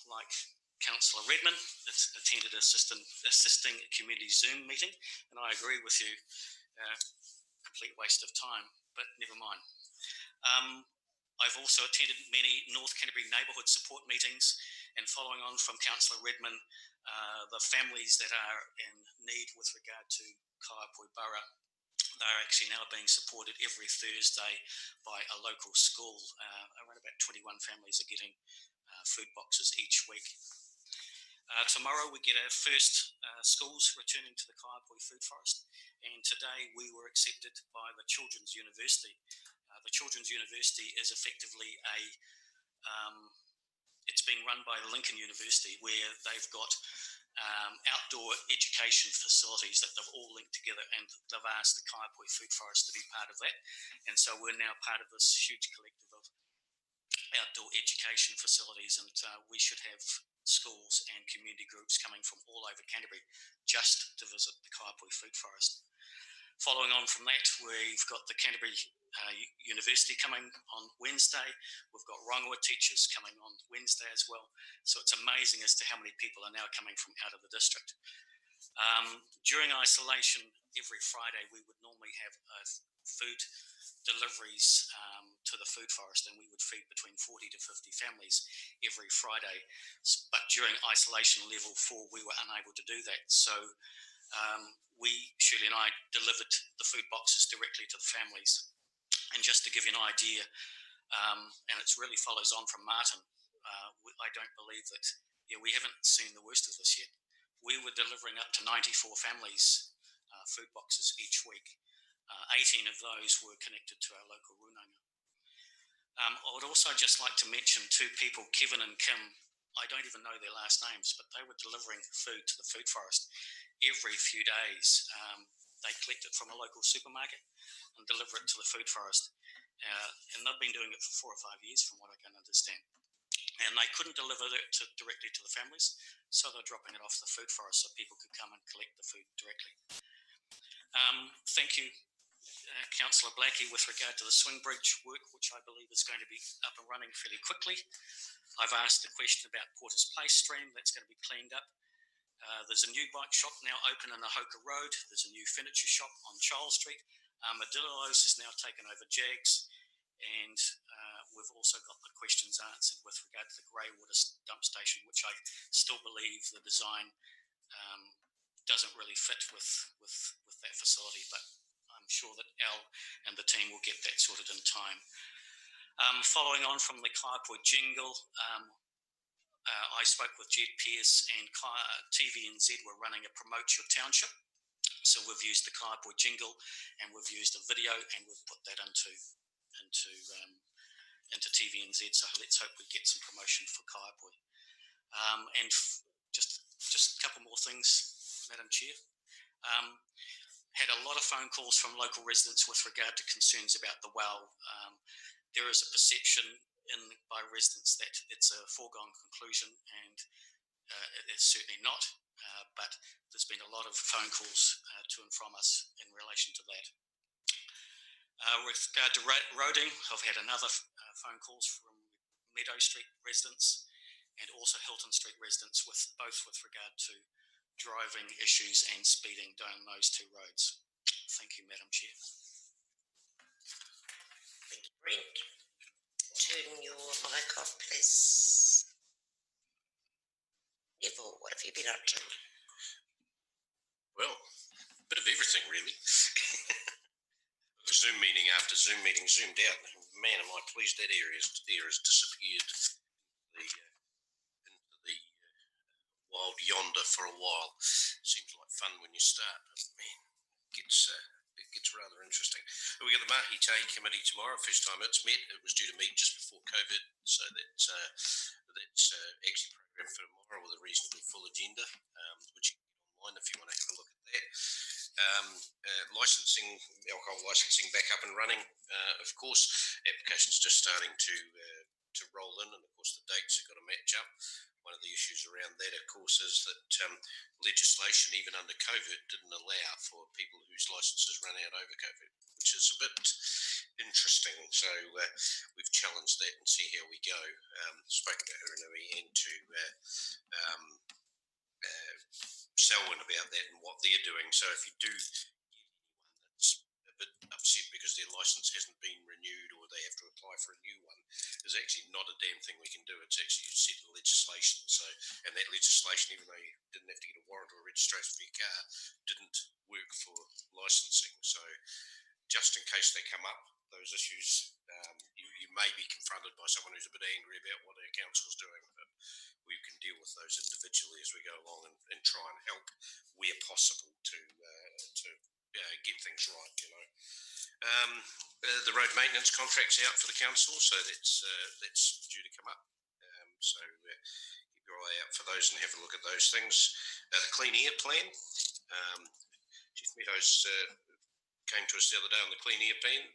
Like Councillor Redmond, it's attended assisting community Zoom meeting, and I agree with you, complete waste of time, but never mind. I've also attended many North Canterbury neighbourhood support meetings, and following on from Councillor Redmond, the families that are in need with regard to Kaiapoi Borough, they're actually now being supported every Thursday by a local school. Around about 21 families are getting food boxes each week. Tomorrow we get our first schools returning to the Kaiapoi Food Forest, and today we were accepted by the Children's University. The Children's University is effectively it's being run by Lincoln University, where they've got outdoor education facilities that they've all linked together, and they've asked the Kaiapoi Food Forest to be part of that. And so we're now part of this huge collective of outdoor education facilities, and we should have schools and community groups coming from all over Canterbury just to visit the Kaiapoi Food Forest. Following on from that, we've got the Canterbury University coming on Wednesday. We've got Rongoa teachers coming on Wednesday as well. So it's amazing as to how many people are now coming from out of the district. During isolation, every Friday, we would normally have food deliveries to the food forest, and we would feed between 40 to 50 families every Friday. But during isolation level 4, we were unable to do that. So Shirley and I delivered the food boxes directly to the families. And just to give you an idea, and it really follows on from Martin, I don't believe that, we haven't seen the worst of this yet. We were delivering up to 94 families food boxes each week. 18 of those were connected to our local runanga. I would also just like to mention 2 people, Kevin and Kim. I don't even know their last names, but they were delivering food to the food forest every few days. They collect it from a local supermarket and deliver it to the food forest. And they've been doing it for 4 or 5 years from what I can understand. And they couldn't deliver it directly to the families, so they're dropping it off the food forest so people could come and collect the food directly. Thank you, Councillor Blackie, with regard to the swing bridge work, which I believe is going to be up and running fairly quickly. I've asked a question about Porter's Place stream, that's going to be cleaned up. There's a new bike shop now open in Ahoka Road. There's a new furniture shop on Charles Street. Medillo's has now taken over Jags, and we've also got the questions answered with regard to the greywater dump station, which I still believe the design doesn't really fit with that facility, but I'm sure that Al and the team will get that sorted in time. Following on from the Kaiapoi jingle, I spoke with Jed Pearce, and TVNZ were running a Promote Your Township. So we've used the Kaiapoi jingle, and we've used a video, and we've put that into TVNZ. So let's hope we get some promotion for Kaiapoi. And just a couple more things, Madam Chair. Had a lot of phone calls from local residents with regard to concerns about the well. There is a perception by residents that it's a foregone conclusion, and it is certainly not, but there's been a lot of phone calls to and from us in relation to that. With regard to roading, I've had another phone calls from Meadow Street residents and also Hilton Street residents, both with regard to driving issues and speeding down those 2 roads. Thank you, Madam Chair. Thank you, Brent. Turn your mic off, please. Neville, what have you been up to? Well, a bit of everything, really. Zoom meeting after Zoom meeting, zoomed out. Man, am I pleased that area has disappeared into the wild yonder for a while. Seems like fun when you start, but man, it gets rather interesting. We got the Mahi Te committee tomorrow. First time it's met. It was due to meet just before COVID, so that's actually programmed for tomorrow with a reasonably full agenda, which you can get online if you want to have a look at that. Alcohol licensing back up and running. Of course, applications just starting to roll in, and of course the dates have got to match up. One of the issues around that, of course, is that legislation, even under COVID, didn't allow for people whose licences run out over COVID, which is a bit interesting. So we've challenged that and see how we go. Spoken to Erinui and to Selwyn about that and what they're doing. So if you do get anyone that's a bit upset because their licence hasn't been renewed or they have to apply for a new one, there's actually not a damn thing we can do. It's actually set in legislation. So, and that legislation, even though you didn't have to get a warrant or a registration for your car, didn't work for licensing. So just in case they come up, those issues, you may be confronted by someone who's a bit angry about what our council's doing, but we can deal with those individually as we go along and try and help where possible to get things right, you know. The road maintenance contract's out for the council, so that's due to come up. So keep your eye out for those and have a look at those things. The Clean Air Plan. Chief Meadows came to us the other day on the Clean Air Plan.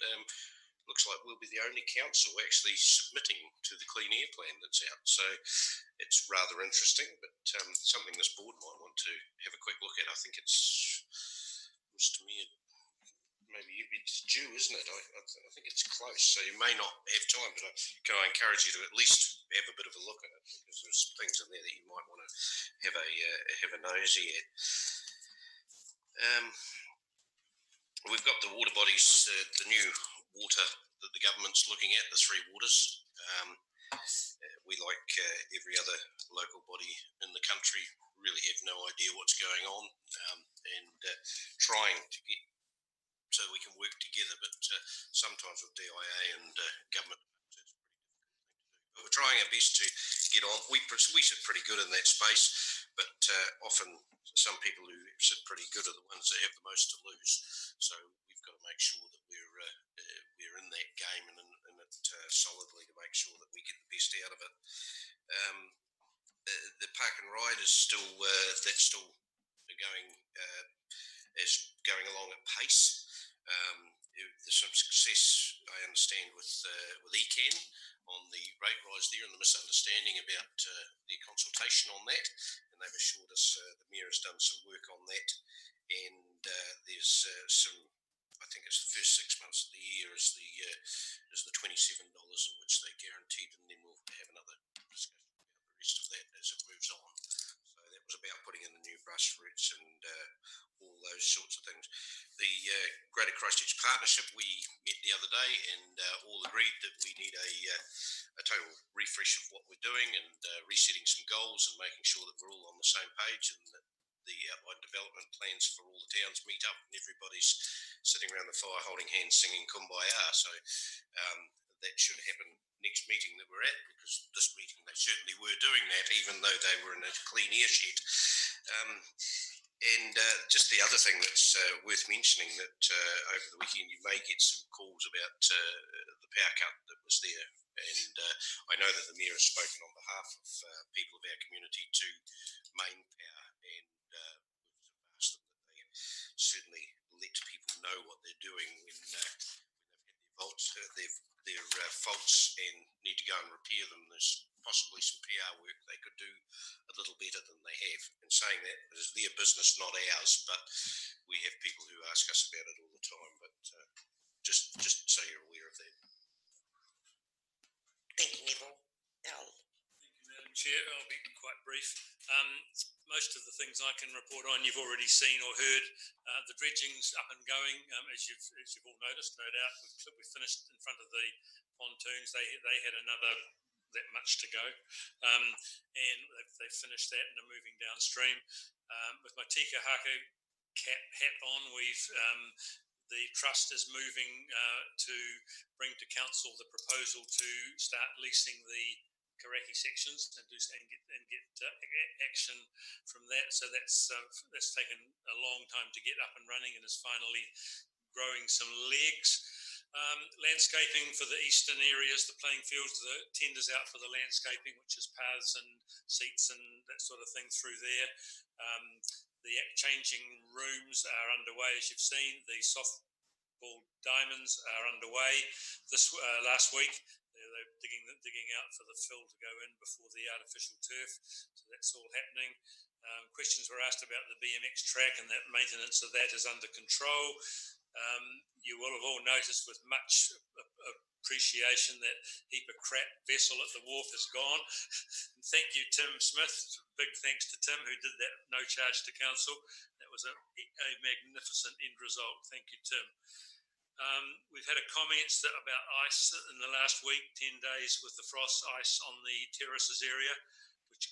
Looks like we'll be the only council actually submitting to the Clean Air Plan that's out. So it's rather interesting, but something this board might want to have a quick look at. I think it's to me, maybe it's due, isn't it? I think it's close, so you may not have time, but I encourage you to at least have a bit of a look at it, because there's things in there that you might want to have a nosy at. We've got the water bodies, the new water that the government's looking at, the 3 waters. We, like every other local body in the country, really have no idea what's going on, and trying to get so we can work together, but sometimes with DIA and government, it's pretty difficult thing to do. But we're trying our best to get on. We sit pretty good in that space, but often some people who sit pretty good are the ones that have the most to lose. So we've got to make sure that we're in that game and in it solidly, to make sure that we get the best out of it. The park and ride is still going along at pace. There's some success, I understand, with ECAN on the rate rise there, and the misunderstanding about the consultation on that, and they've assured us the Mayor has done some work on that, and there's some, I think it's the first 6 months of the year is the $27 in which they guaranteed, and then we'll have another discussion about the rest of that as it moves on. So that was about putting in the new bus routes and all those sorts of things. The Greater Christchurch Partnership, we met the other day and all agreed that we need a total refresh of what we're doing, and resetting some goals and making sure that we're all on the same page, and that the outlined development plans for all the towns meet up and everybody's sitting around the fire holding hands singing Kumbaya. So that should happen next meeting that we're at, because this meeting they certainly were doing that, even though they were in a clean air shed. And just the other thing that's worth mentioning, that over the weekend you may get some calls about the power cut that was there, and I know that the Mayor has spoken on behalf of people of our community to Main Power, and we've asked them that they certainly let people know what they're doing when they've had their faults and need to go and repair them. There's possibly some PR work they could do a little better than they have. And saying that, it is their business, not ours, but we have people who ask us about it all the time. But just so you're aware of that. Thank you, Neville. Al. Thank you, Madam Chair. I'll be quite brief. Most of the things I can report on you've already seen or heard. The dredging's up and going, as you've all noticed, no doubt. We finished in front of the pontoons. They had another that much to go, and they've finished that and are moving downstream. With my Tika Haku hat on, the trust is moving to bring to council the proposal to start leasing the Karaki sections and get action from that. So that's taken a long time to get up and running, and is finally growing some legs. Landscaping for the eastern areas, the playing fields, the tenders out for the landscaping, which is paths and seats and that sort of thing through there. The changing rooms are underway, as you've seen. The softball diamonds are underway. This last week, they're digging out for the fill to go in before the artificial turf. So that's all happening. Questions were asked about the BMX track, and that maintenance of that is under control. You will have all noticed with much appreciation that heap of crap vessel at the wharf is gone. And thank you, Tim Smith. Big thanks to Tim, who did that no charge to council. That was a magnificent end result. Thank you, Tim. We've had a comments about ice in the last week, 10 days with the frost ice on the terraces area, which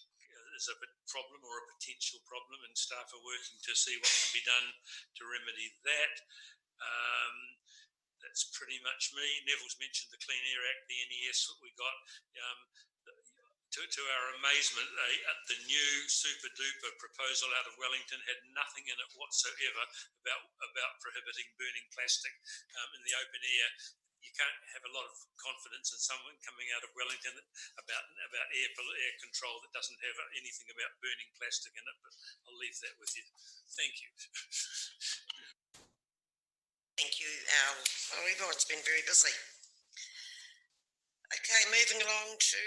is a problem or a potential problem, and staff are working to see what can be done to remedy that. That's pretty much me. Neville's mentioned the Clean Air Act, the NES that we got. To our amazement, the new super duper proposal out of Wellington had nothing in it whatsoever about prohibiting burning plastic in the open air. you can't have a lot of confidence in someone coming out of Wellington about air control that doesn't have anything about burning plastic in it, but I'll leave that with you. Thank you. Thank you, Al. Well, everyone's been very busy. Okay, moving along to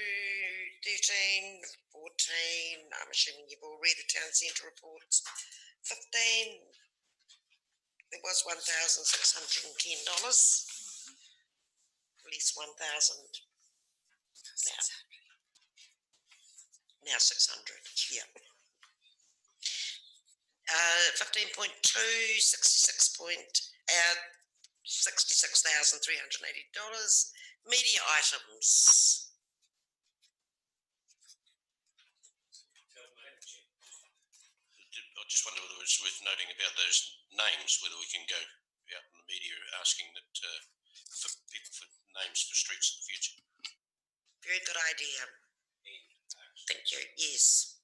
13, 14. I'm assuming you've all read the town centre reports. 15, it was $1,610. Less 1,000. Now 600, yeah. 15.2, $66,380. Media items. I just wonder whether it's worth noting about those names, whether we can go out in the media asking that for people for names for streets in the future. Very good idea. Thank you. Yes.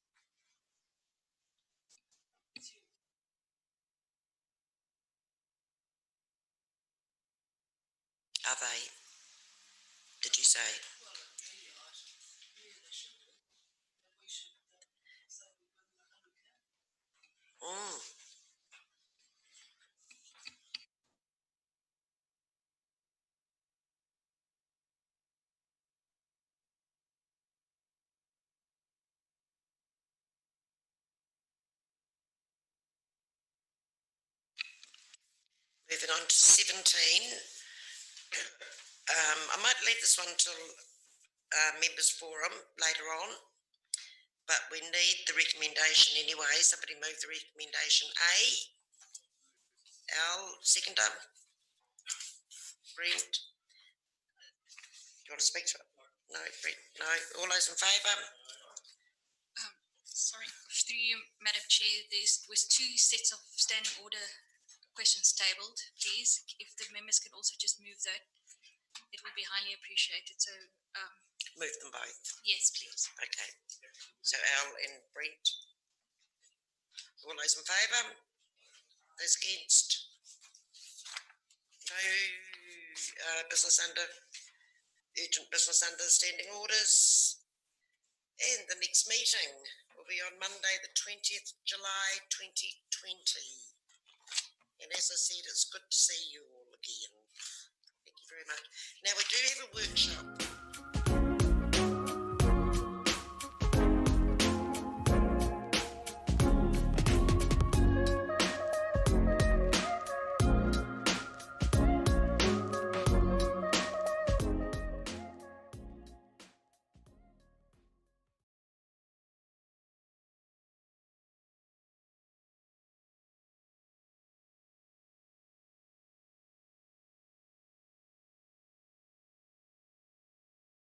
Are they? Did you say? Moving on to 17. I might leave this one till members forum later on, but we need the recommendation anyway. Somebody move the recommendation A. Al, seconder. Brent. Do you want to speak to it? No, Brent. No. All those in favour? Sorry, through you, Madam Chair, there was 2 sets of standing order questions tabled. Please, if the members can also just move that, it would be highly appreciated. So, move them both. Yes, please. Okay. So Al and Brent. All those in favour? Those against? No urgent business under standing orders. And the next meeting will be on Monday, the 20th July 2020. And as I said, it's good to see you all again. Thank you very much. Now, we do have a workshop